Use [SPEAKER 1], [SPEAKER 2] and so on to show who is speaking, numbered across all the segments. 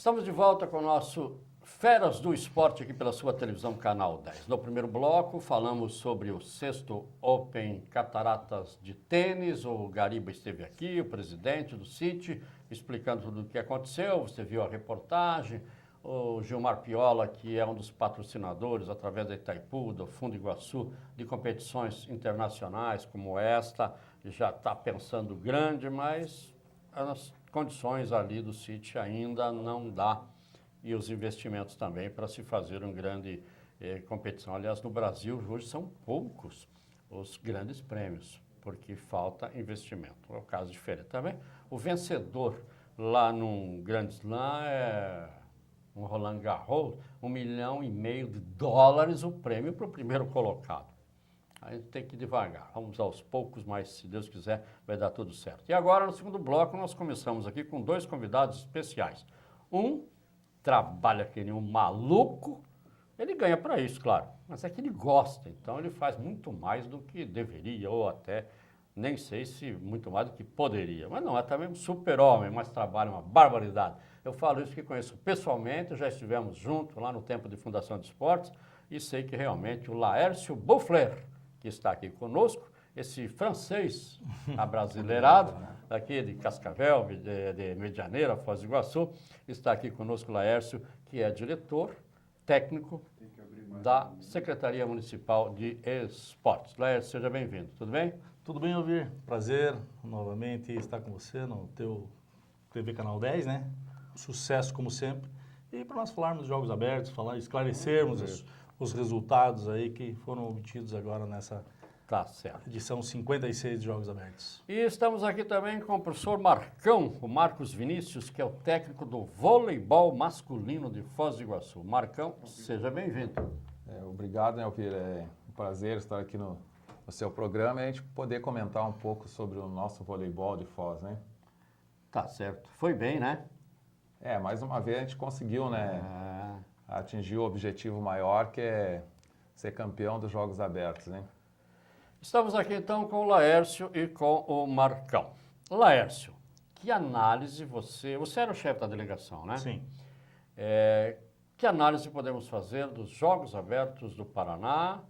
[SPEAKER 1] Estamos de volta com o nosso Feras do Esporte aqui pela sua televisão Canal 10. No primeiro bloco falamos sobre o 6º Open Cataratas de Tênis. O Gariba esteve aqui, o presidente do City, explicando tudo o que aconteceu. Você viu a reportagem. O Gilmar Piola, que é um dos patrocinadores, através da Itaipu, do Fundo Iguaçu, de competições internacionais como esta, já está pensando grande, mas as condições ali do City ainda não dá, e os investimentos também para se fazer uma grande competição. Aliás, no Brasil hoje são poucos os grandes prêmios, porque falta investimento. É um caso diferente também. O vencedor lá num grande slam é um Roland Garros, $1,5 milhão o prêmio para o primeiro colocado. A gente tem que ir devagar, vamos aos poucos, mas se Deus quiser vai dar tudo certo. E agora, no segundo bloco, nós começamos aqui com 2 convidados especiais. Um trabalha que nem um maluco, ele ganha para isso, claro, mas é que ele gosta, então ele faz muito mais do que deveria, ou até, nem sei se muito mais do que poderia. Mas não, é também um super-homem, mas trabalha uma barbaridade. Eu falo isso que conheço pessoalmente, já estivemos juntos lá no tempo de Fundação de Esportes, e sei que realmente o Laércio Boufler, que está aqui conosco, esse francês abrasileirado, daqui de Cascavel, de Medianeira, Foz do Iguaçu, está aqui conosco o Laércio, que é diretor técnico da Secretaria Municipal de Esportes. Laércio, seja bem-vindo, tudo bem?
[SPEAKER 2] Tudo bem, Alvir? Prazer novamente estar com você no teu TV Canal 10, né? Sucesso como sempre. E para nós falarmos dos Jogos Abertos, esclarecermos os resultados aí que foram obtidos agora nessa edição 56 de Jogos Abertos.
[SPEAKER 1] E estamos aqui também com o professor Marcão, o Marcos Vinícius, que é o técnico do voleibol masculino de Foz do Iguaçu. Marcão, seja bem-vindo.
[SPEAKER 3] Obrigado, né, Alvir? É um prazer estar aqui no seu programa e a gente poder comentar um pouco sobre o nosso voleibol de Foz, né?
[SPEAKER 1] Tá certo. Foi bem, né?
[SPEAKER 3] Mais uma vez a gente conseguiu, né, atingir o objetivo maior, que é ser campeão dos Jogos Abertos, né?
[SPEAKER 1] Estamos aqui então com o Laércio e com o Marcão. Laércio, que análise você era o chefe da delegação, né?
[SPEAKER 2] Sim.
[SPEAKER 1] Que análise podemos fazer dos Jogos Abertos do Paraná,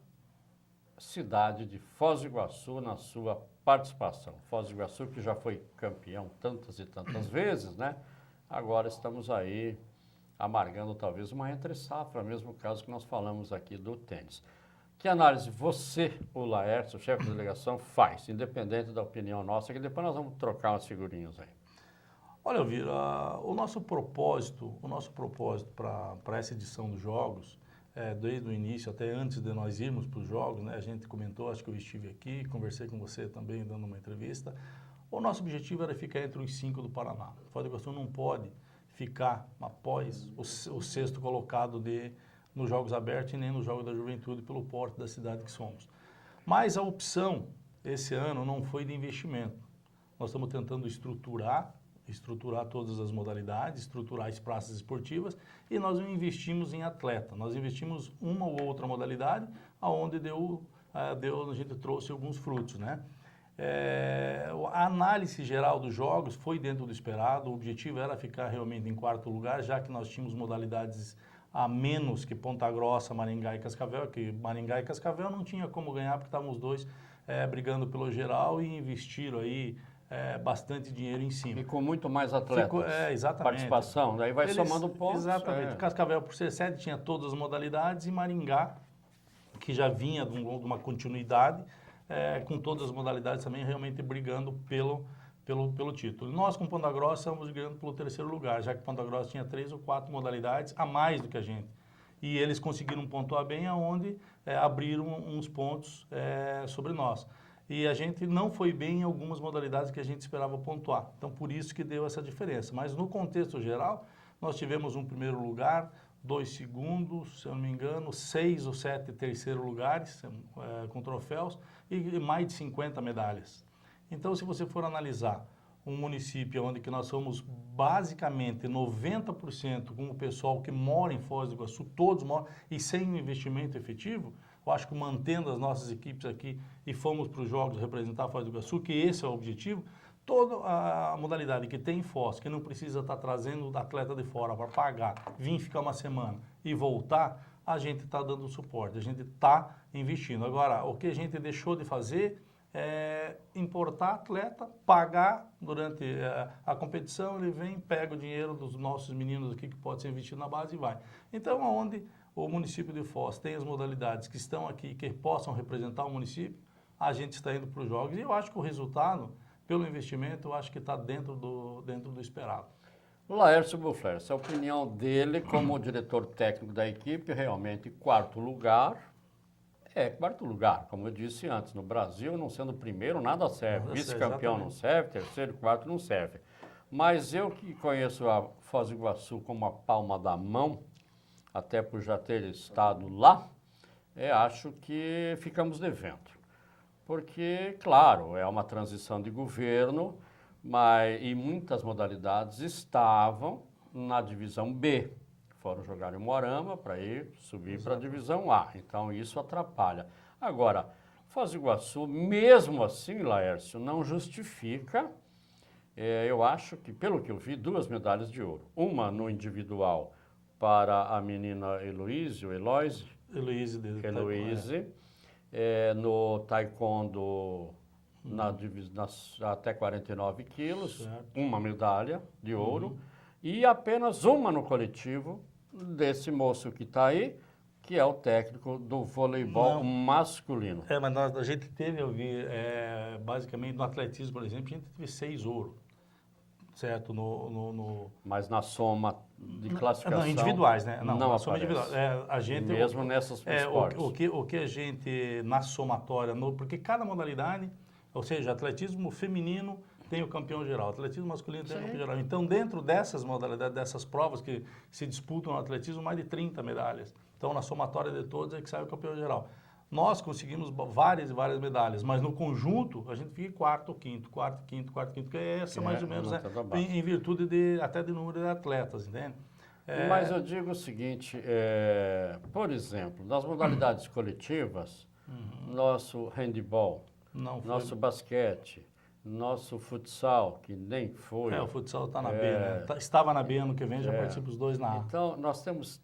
[SPEAKER 1] cidade de Foz do Iguaçu, na sua participação? Foz do Iguaçu, que já foi campeão tantas e tantas vezes, né? Agora estamos aí amargando talvez uma entre-safra, mesmo caso que nós falamos aqui do tênis. Que análise você, o Laércio, o chefe da delegação, faz, independente da opinião nossa, que depois nós vamos trocar umas figurinhas aí?
[SPEAKER 2] Olha, Alvir, o nosso propósito para essa edição dos Jogos, desde o início, até antes de nós irmos para os Jogos, né, a gente comentou, acho que eu estive aqui, conversei com você também, dando uma entrevista. O nosso objetivo era ficar entre os 5 do Paraná. O Foz do Iguaçu não pode ficar após o 6º colocado nos Jogos Abertos e nem nos Jogos da Juventude pelo porte da cidade que somos. Mas a opção esse ano não foi de investimento. Nós estamos tentando estruturar todas as modalidades, estruturar as praças esportivas, e nós não investimos em atleta. Nós investimos uma ou outra modalidade, aonde a gente trouxe alguns frutos, né? A análise geral dos jogos foi dentro do esperado. O objetivo era ficar realmente em 4º lugar, já que nós tínhamos modalidades a menos que Ponta Grossa, Maringá e Cascavel, que Maringá e Cascavel não tinha como ganhar, porque estavam os dois brigando pelo geral e investiram aí bastante dinheiro em cima.
[SPEAKER 1] E com muito mais atletas.
[SPEAKER 2] Exatamente.
[SPEAKER 1] Participação, daí vai somando pontos.
[SPEAKER 2] Exatamente. Cascavel, por ser sede, tinha todas as modalidades, e Maringá, que já vinha de uma continuidade, com todas as modalidades também realmente brigando pelo título. Nós, com Ponta Grossa, estamos brigando pelo 3º lugar, já que Ponta Grossa tinha 3 ou 4 modalidades a mais do que a gente. E eles conseguiram pontuar bem, aonde abriram uns pontos sobre nós. E a gente não foi bem em algumas modalidades que a gente esperava pontuar. Então, por isso que deu essa diferença. Mas, no contexto geral, nós tivemos um 1º lugar, 2 segundos, se eu não me engano, 6 ou 7 terceiro lugares com troféus e mais de 50 medalhas. Então, se você for analisar um município onde que nós somos basicamente 90% com o pessoal que mora em Foz do Iguaçu, todos moram, e sem um investimento efetivo, eu acho que mantendo as nossas equipes aqui e fomos para os Jogos representar Foz do Iguaçu, que esse é o objetivo, toda a modalidade que tem em Foz, que não precisa estar trazendo o atleta de fora para pagar, vir ficar uma semana e voltar, a gente está dando suporte, a gente está investindo. Agora, o que a gente deixou de fazer é importar atleta, pagar durante a competição, ele vem, pega o dinheiro dos nossos meninos aqui que pode ser investido na base e vai. Então, aonde o município de Foz tem as modalidades que estão aqui, que possam representar o município, a gente está indo para os jogos. E eu acho que o resultado, pelo investimento, eu acho que está dentro do esperado.
[SPEAKER 1] Laércio Buffler, essa é a opinião dele como diretor técnico da equipe, realmente quarto lugar. Quarto lugar, como eu disse antes, no Brasil, não sendo primeiro, nada serve. Vice-campeão não serve, terceiro, quarto não serve. Mas eu que conheço a Foz do Iguaçu como a palma da mão, até por já ter estado lá, acho que ficamos devendo. Porque, claro, é uma transição de governo, e muitas modalidades estavam na divisão B. Foram jogar em Moarama para subir para a divisão A. Então, isso atrapalha. Agora, Foz do Iguaçu, mesmo assim, Laércio, não justifica. Eu acho que, pelo que eu vi, 2 medalhas de ouro. Uma no individual para a menina Heloíse, no taekwondo até 49 quilos, certo. Uma medalha de ouro, e apenas uma no coletivo desse moço que está aí, que é o técnico do voleibol masculino.
[SPEAKER 2] Mas a gente teve, eu vi, basicamente no atletismo, por exemplo, a gente teve 6 ouro, certo?
[SPEAKER 1] Mas na soma de classificação...
[SPEAKER 2] Não, individuais, né?
[SPEAKER 1] Não
[SPEAKER 2] na soma individual.
[SPEAKER 1] Mesmo nessas esportes.
[SPEAKER 2] O que a gente, na somatória, porque cada modalidade, ou seja, atletismo feminino tem o campeão geral, atletismo masculino tem o campeão geral. Então, dentro dessas modalidades, dessas provas que se disputam no atletismo, mais de 30 medalhas. Então, na somatória de todos é que sai o campeão geral. Nós conseguimos várias e várias medalhas, mas no conjunto a gente fica quarto, quinto, que é essa mais ou menos, em virtude até do número de atletas, entende?
[SPEAKER 1] Mas eu digo o seguinte, por exemplo, nas modalidades coletivas, nosso handebol, nosso basquete, nosso futsal, que nem foi.
[SPEAKER 2] O futsal está na B, né? Estava na B, ano que vem já participa os 2 na A.
[SPEAKER 1] Então, nós temos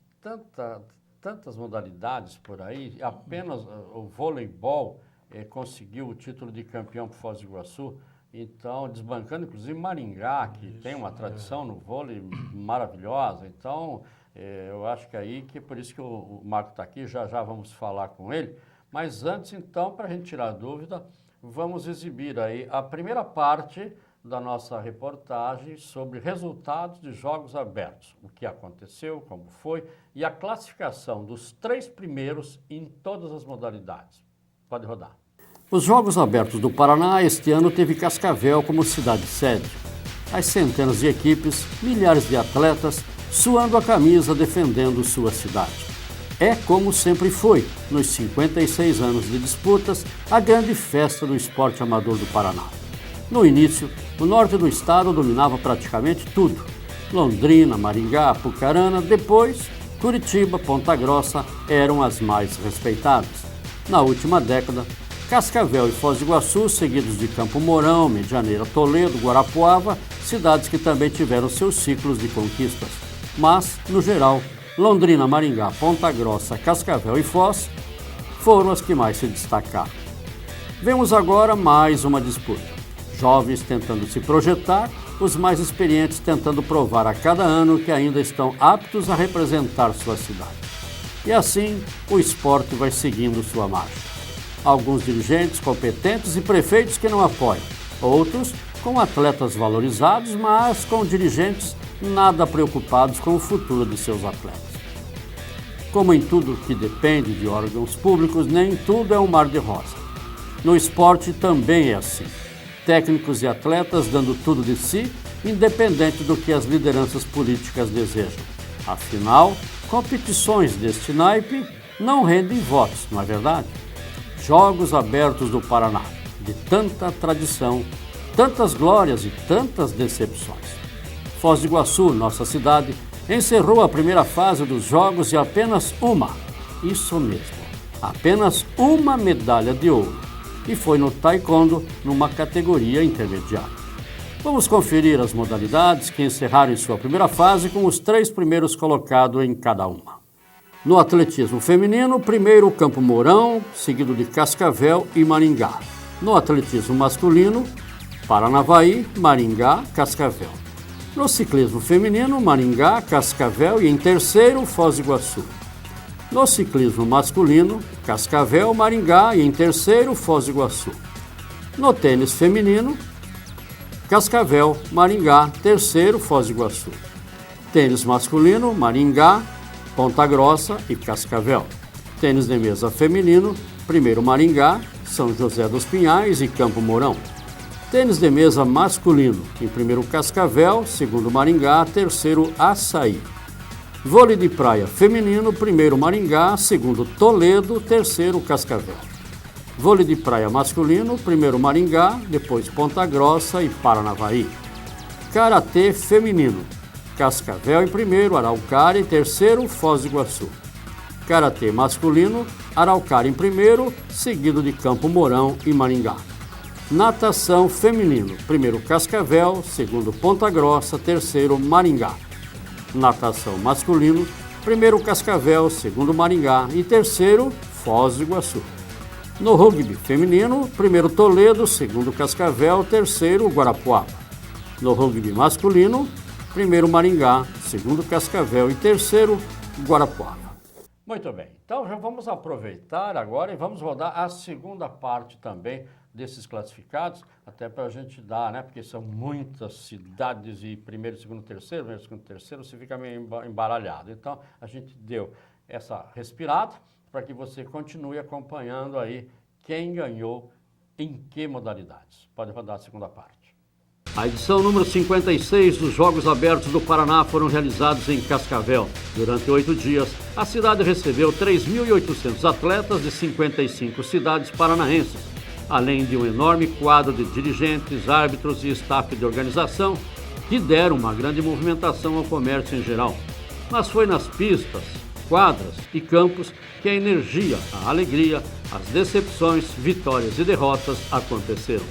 [SPEAKER 1] tantas modalidades por aí, apenas o voleibol conseguiu o título de campeão para Foz do Iguaçu, então desbancando inclusive Maringá, que tem uma tradição no vôlei maravilhosa. Então, eu acho que aí, que por isso que o Marco está aqui, já vamos falar com ele. Mas antes, então, para a gente tirar a dúvida, vamos exibir aí a primeira parte da nossa reportagem sobre resultados de jogos abertos, o que aconteceu, como foi, e a classificação dos 3 primeiros em todas as modalidades. Pode rodar. Os Jogos Abertos do Paraná este ano teve Cascavel como cidade-sede. As centenas de equipes, milhares de atletas, suando a camisa defendendo sua cidade. É como sempre foi, nos 56 anos de disputas, a grande festa do esporte amador do Paraná. No início, o norte do estado dominava praticamente tudo. Londrina, Maringá, Apucarana, depois Curitiba, Ponta Grossa eram as mais respeitadas. Na última década, Cascavel e Foz do Iguaçu, seguidos de Campo Mourão, Medianeira, Toledo, Guarapuava, cidades que também tiveram seus ciclos de conquistas. Mas, no geral, Londrina, Maringá, Ponta Grossa, Cascavel e Foz foram as que mais se destacaram. Vemos agora mais uma disputa. Jovens tentando se projetar, os mais experientes tentando provar a cada ano que ainda estão aptos a representar sua cidade. E assim, o esporte vai seguindo sua marcha. Alguns dirigentes competentes e prefeitos que não apoiam, outros com atletas valorizados, mas com dirigentes nada preocupados com o futuro de seus atletas. Como em tudo que depende de órgãos públicos, nem tudo é um mar de rosa. No esporte também é assim. Técnicos e atletas dando tudo de si, independente do que as lideranças políticas desejam. Afinal, competições deste naipe não rendem votos, não é verdade? Jogos Abertos do Paraná, de tanta tradição, tantas glórias e tantas decepções. Foz do Iguaçu, nossa cidade, encerrou a primeira fase dos Jogos e apenas isso mesmo, apenas uma medalha de ouro. E foi no taekwondo, numa categoria intermediária. Vamos conferir as modalidades que encerraram em sua primeira fase com os 3 primeiros colocados em cada uma. No atletismo feminino, primeiro Campo Mourão, seguido de Cascavel e Maringá. No atletismo masculino, Paranavaí, Maringá, Cascavel. No ciclismo feminino, Maringá, Cascavel e em terceiro, Foz do Iguaçu. No ciclismo masculino, Cascavel, Maringá e em terceiro, Foz do Iguaçu. No tênis feminino, Cascavel, Maringá, terceiro, Foz do Iguaçu. Tênis masculino, Maringá, Ponta Grossa e Cascavel. Tênis de mesa feminino, primeiro Maringá, São José dos Pinhais e Campo Mourão. Tênis de mesa masculino, em primeiro Cascavel, segundo Maringá, terceiro Açaí. Vôlei de praia feminino, primeiro Maringá, segundo Toledo, terceiro Cascavel. Vôlei de praia masculino, primeiro Maringá, depois Ponta Grossa e Paranavaí. Karatê feminino, Cascavel em primeiro, Araucária em terceiro, Foz do Iguaçu. Karatê masculino, Araucária em primeiro, seguido de Campo Mourão e Maringá. Natação feminino, primeiro Cascavel, segundo Ponta Grossa, terceiro Maringá. Natação masculino, primeiro Cascavel, segundo Maringá e terceiro Foz do Iguaçu. No rugby feminino, primeiro Toledo, segundo Cascavel, terceiro Guarapuava. No rugby masculino, primeiro Maringá, segundo Cascavel e terceiro Guarapuava. Muito bem, então já vamos aproveitar agora e vamos rodar a segunda parte também desses classificados, até para a gente dar, né? Porque são muitas cidades e primeiro, segundo, terceiro, você fica meio embaralhado. Então, a gente deu essa respirada para que você continue acompanhando aí quem ganhou em que modalidades. Pode rodar a segunda parte. A edição número 56 dos Jogos Abertos do Paraná foram realizados em Cascavel. Durante 8 dias, a cidade recebeu 3.800 atletas de 55 cidades paranaenses, além de um enorme quadro de dirigentes, árbitros e staff de organização que deram uma grande movimentação ao comércio em geral. Mas foi nas pistas, quadras e campos que a energia, a alegria, as decepções, vitórias e derrotas aconteceram.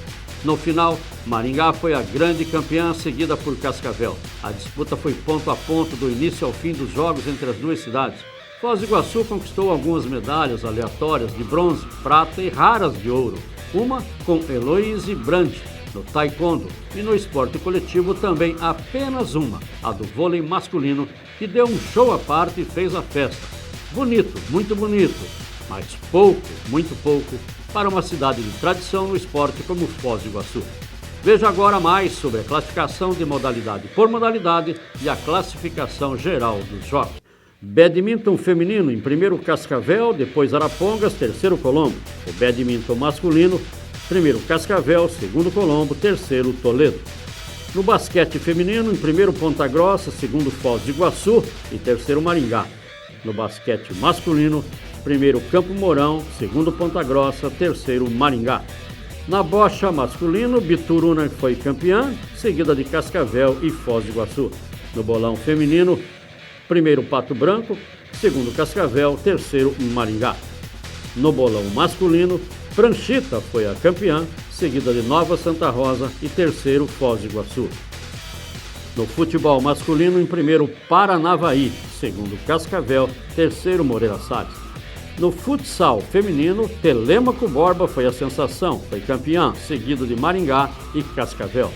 [SPEAKER 1] No final, Maringá foi a grande campeã, seguida por Cascavel. A disputa foi ponto a ponto do início ao fim dos jogos entre as duas cidades. Foz do Iguaçu conquistou algumas medalhas aleatórias de bronze, prata e raras de ouro. Uma com Heloíse Brandt, no taekwondo, e no esporte coletivo também apenas uma, a do vôlei masculino, que deu um show à parte e fez a festa. Bonito, muito bonito, mas pouco, muito pouco, para uma cidade de tradição no esporte como Foz do Iguaçu. Veja agora mais sobre a classificação de modalidade por modalidade e a classificação geral dos jogos. Badminton feminino, em primeiro Cascavel, depois Arapongas, terceiro Colombo. O badminton masculino, primeiro Cascavel, segundo Colombo, terceiro Toledo. No basquete feminino, em primeiro Ponta Grossa, segundo Foz do Iguaçu e terceiro Maringá. No basquete masculino, primeiro Campo Mourão, segundo Ponta Grossa, terceiro Maringá. Na bocha masculino, Bituruna foi campeã, seguida de Cascavel e Foz do Iguaçu. No bolão feminino, primeiro Pato Branco, segundo Cascavel, terceiro Maringá. No bolão masculino, Pranchita foi a campeã, seguida de Nova Santa Rosa e terceiro Foz do Iguaçu. No futebol masculino, em primeiro Paranavaí, segundo Cascavel, terceiro Moreira Salles. No futsal feminino, Telêmaco Borba foi a sensação, foi campeã, seguido de Maringá e Cascavel.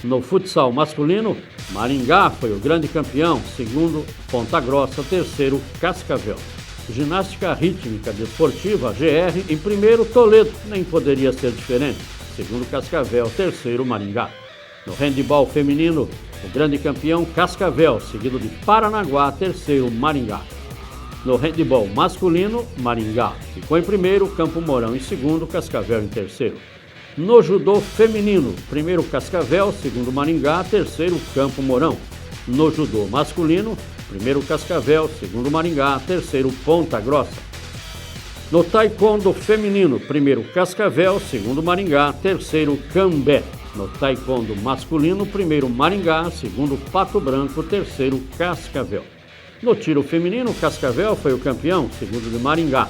[SPEAKER 1] No futsal masculino, Maringá foi o grande campeão, segundo Ponta Grossa, terceiro Cascavel. Ginástica rítmica desportiva, GR, em primeiro Toledo, nem poderia ser diferente, segundo Cascavel, terceiro Maringá. No handebol feminino, o grande campeão Cascavel, seguido de Paranaguá, terceiro Maringá. No handebol masculino, Maringá ficou em primeiro, Campo Mourão em segundo, Cascavel em terceiro. No judô feminino, primeiro Cascavel, segundo Maringá, terceiro Campo Mourão. No judô masculino, primeiro Cascavel, segundo Maringá, terceiro Ponta Grossa. No taekwondo feminino, primeiro Cascavel, segundo Maringá, terceiro Cambé. No taekwondo masculino, primeiro Maringá, segundo Pato Branco, terceiro Cascavel. No tiro feminino, Cascavel foi o campeão, segundo de Maringá.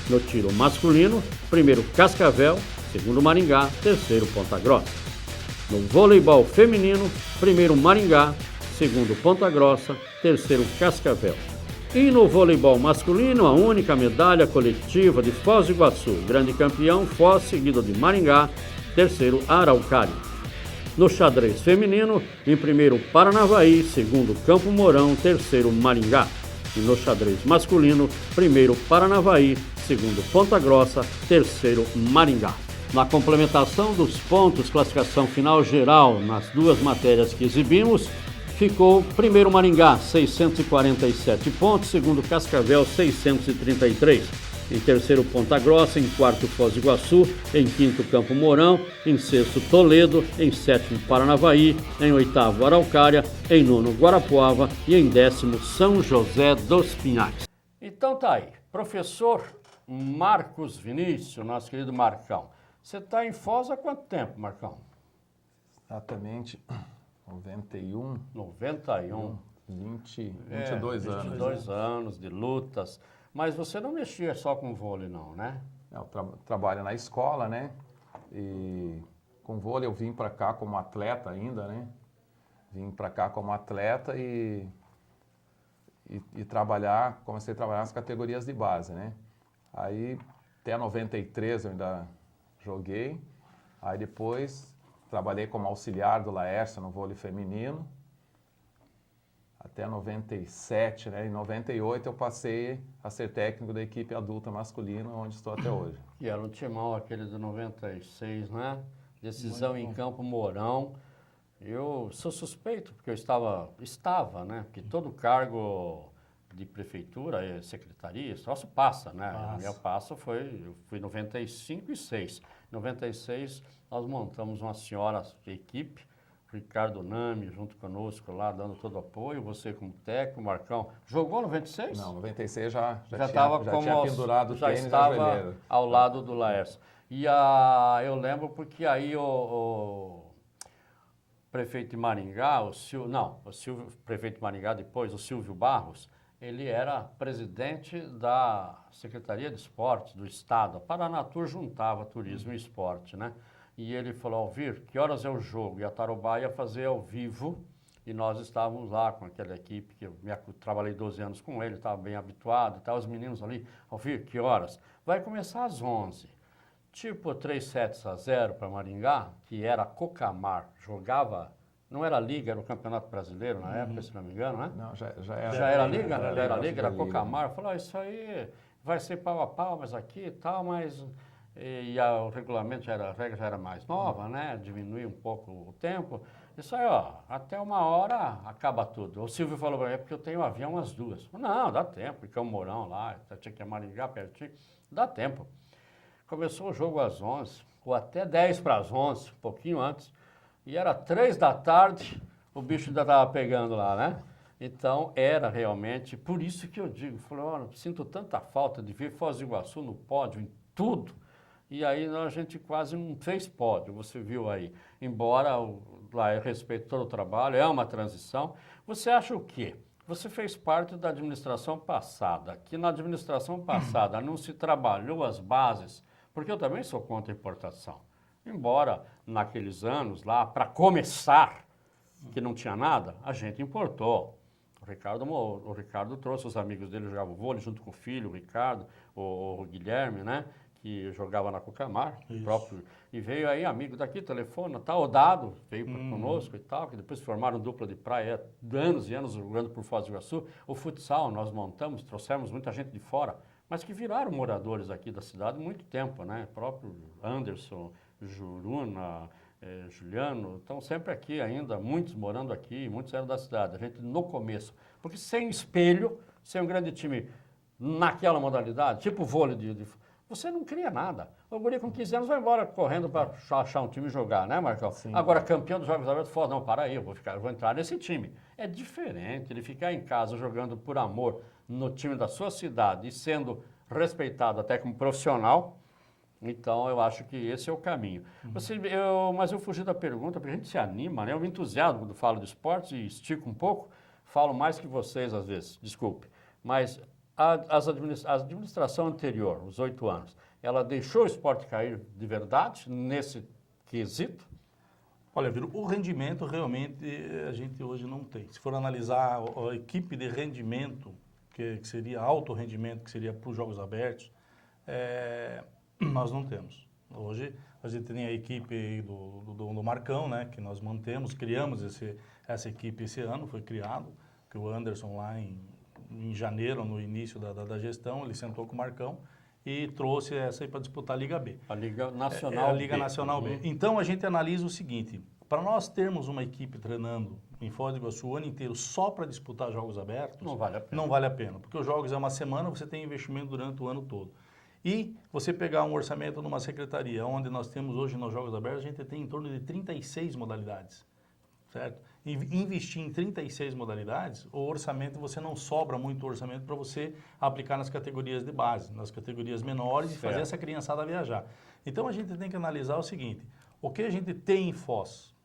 [SPEAKER 1] No tiro masculino, primeiro Cascavel, segundo Maringá, terceiro Ponta Grossa. No voleibol feminino, primeiro Maringá, segundo Ponta Grossa, terceiro Cascavel. E no voleibol masculino, a única medalha coletiva de Foz do Iguaçu, grande campeão Foz, seguido de Maringá, terceiro Araucária. No xadrez feminino, em primeiro Paranavaí, segundo Campo Mourão, terceiro Maringá. E no xadrez masculino, primeiro Paranavaí, segundo Ponta Grossa, terceiro Maringá. Na complementação dos pontos, classificação final geral nas duas matérias que exibimos, ficou primeiro Maringá, 647 pontos, segundo Cascavel, 633. Em terceiro, Ponta Grossa, em quarto, Foz do Iguaçu, em quinto, Campo Mourão, em sexto, Toledo, em sétimo, Paranavaí, em oitavo, Araucária, em nono, Guarapuava e em décimo, São José dos Pinhais. Então tá aí, professor Marcos Vinícius, nosso querido Marcão. Você está em Foz há quanto tempo, Marcão?
[SPEAKER 3] Exatamente 91.
[SPEAKER 1] 22
[SPEAKER 3] anos.
[SPEAKER 1] 22 anos de lutas. Mas você não mexia só com vôlei, não, né?
[SPEAKER 3] Eu trabalho na escola, né? E com vôlei eu vim para cá como atleta ainda, né? Vim para cá como atleta e comecei a trabalhar nas categorias de base, né? Aí até 93 eu ainda joguei. Aí depois trabalhei como auxiliar do Laércio no vôlei feminino. Até 97, né? Em 98 eu passei a ser técnico da equipe adulta masculina, onde estou até hoje.
[SPEAKER 1] E era um timão aquele de 96, né? Decisão em Campo Mourão. Eu sou suspeito, porque eu estava, né? Porque todo cargo de prefeitura, secretaria, só se passa, né? A minha passa eu fui 95 e 6. Em 96 nós montamos uma senhora equipe, Ricardo Nami, junto conosco lá, dando todo o apoio, você como técnico, Marcão. Jogou 96?
[SPEAKER 3] Não, 96 já
[SPEAKER 1] tinha
[SPEAKER 3] pendurado o tênis
[SPEAKER 1] estava
[SPEAKER 3] e a joelheira.
[SPEAKER 1] ao lado do Laércio. E eu lembro porque aí o prefeito de Maringá, prefeito de Maringá depois, o Silvio Barros, ele era presidente da Secretaria de Esportes do Estado. A Paranatur juntava turismo e esporte, né? E ele falou, Alvir, que horas é o jogo? E a Tarobá ia fazer ao vivo, e nós estávamos lá com aquela equipe, que eu trabalhei 12 anos com ele, estava bem habituado e tal, os meninos ali, Alvir, que horas? Vai começar às 11. Tipo 3-0 para Maringá, que era Cocamar, jogava, não era Liga, era o Campeonato Brasileiro na época, se não me engano, né?
[SPEAKER 3] Não, já era.
[SPEAKER 1] Já era Liga? Já era Liga, era Cocamar. Falou, isso aí vai ser pau a pau, mas aqui e tal, mas... o regulamento, a regra já era mais nova, né? Diminuir um pouco o tempo. Isso aí, ó, até 1 hora acaba tudo. O Silvio falou para mim, porque eu tenho avião às 2. Não, dá tempo, porque é um Mourão lá, tinha que ir a Maringá pertinho, dá tempo. Começou o jogo às 11, ou até 10 para as 11, um pouquinho antes, e era 3 da tarde, o bicho ainda estava pegando lá, né? Então, era realmente, por isso que eu digo, falei, olha, sinto tanta falta de ver Foz do Iguaçu no pódio, em tudo. E aí a gente quase não fez pódio, você viu aí. Embora lá eu respeito todo o trabalho, é uma transição. Você acha o quê? Você fez parte da administração passada, que na administração passada não se trabalhou as bases, porque eu também sou contra a importação. Embora naqueles anos lá, para começar, que não tinha nada, a gente importou. O Ricardo trouxe os amigos dele, jogavam vôlei junto com o filho, o Ricardo, o Guilherme, né? Que jogava na Cocamar, próprio, e veio aí amigo daqui, telefone, tal, o Dado veio conosco e tal, que depois formaram dupla de praia, anos e anos jogando por Foz do Iguaçu. O futsal nós montamos, trouxemos muita gente de fora, mas que viraram moradores aqui da cidade há muito tempo, né? O próprio Anderson, Juruna, Juliano, estão sempre aqui ainda, muitos morando aqui, muitos eram da cidade, a gente no começo, porque sem espelho, sem um grande time naquela modalidade, tipo vôlei você não cria nada. O guri com 15 anos vai embora correndo para achar um time e jogar, né, Marcão? Sim. Agora, campeão dos Jogos Abertos, fala, não, para aí, eu vou entrar nesse time. É diferente ele ficar em casa jogando por amor no time da sua cidade e sendo respeitado até como profissional. Então, eu acho que esse é o caminho. Mas eu fugi da pergunta, porque a gente se anima, né? Eu me entusiasmo quando falo de esportes e estico um pouco, falo mais que vocês às vezes, desculpe. Mas a administração anterior, os 8 anos, ela deixou o esporte cair de verdade nesse quesito?
[SPEAKER 2] Olha, Viro, o rendimento realmente a gente hoje não tem. Se for analisar a equipe de rendimento, que seria alto rendimento, que seria para os jogos abertos, nós não temos. Hoje a gente tem a equipe do Marcão, né, que nós mantemos, criamos essa equipe esse ano, foi criado, que o Anderson lá em janeiro, no início da gestão, ele sentou com o Marcão e trouxe essa aí para disputar a Liga B.
[SPEAKER 1] A Liga Nacional
[SPEAKER 2] A Liga
[SPEAKER 1] B.
[SPEAKER 2] Nacional B. Então a gente analisa o seguinte, para nós termos uma equipe treinando em Foz do Iguaçu o ano inteiro só para disputar jogos abertos,
[SPEAKER 1] Não vale a pena.
[SPEAKER 2] não vale a pena, porque os jogos é uma semana, você tem investimento durante o ano todo. E você pegar um orçamento numa secretaria, onde nós temos hoje nos Jogos Abertos, a gente tem em torno de 36 modalidades, certo? E investir em 36 modalidades, o orçamento, você não sobra muito orçamento para você aplicar nas categorias de base, nas categorias menores,
[SPEAKER 1] Certo.
[SPEAKER 2] e fazer essa criançada viajar. Então a gente tem que analisar o seguinte, o que a gente tem em Foz,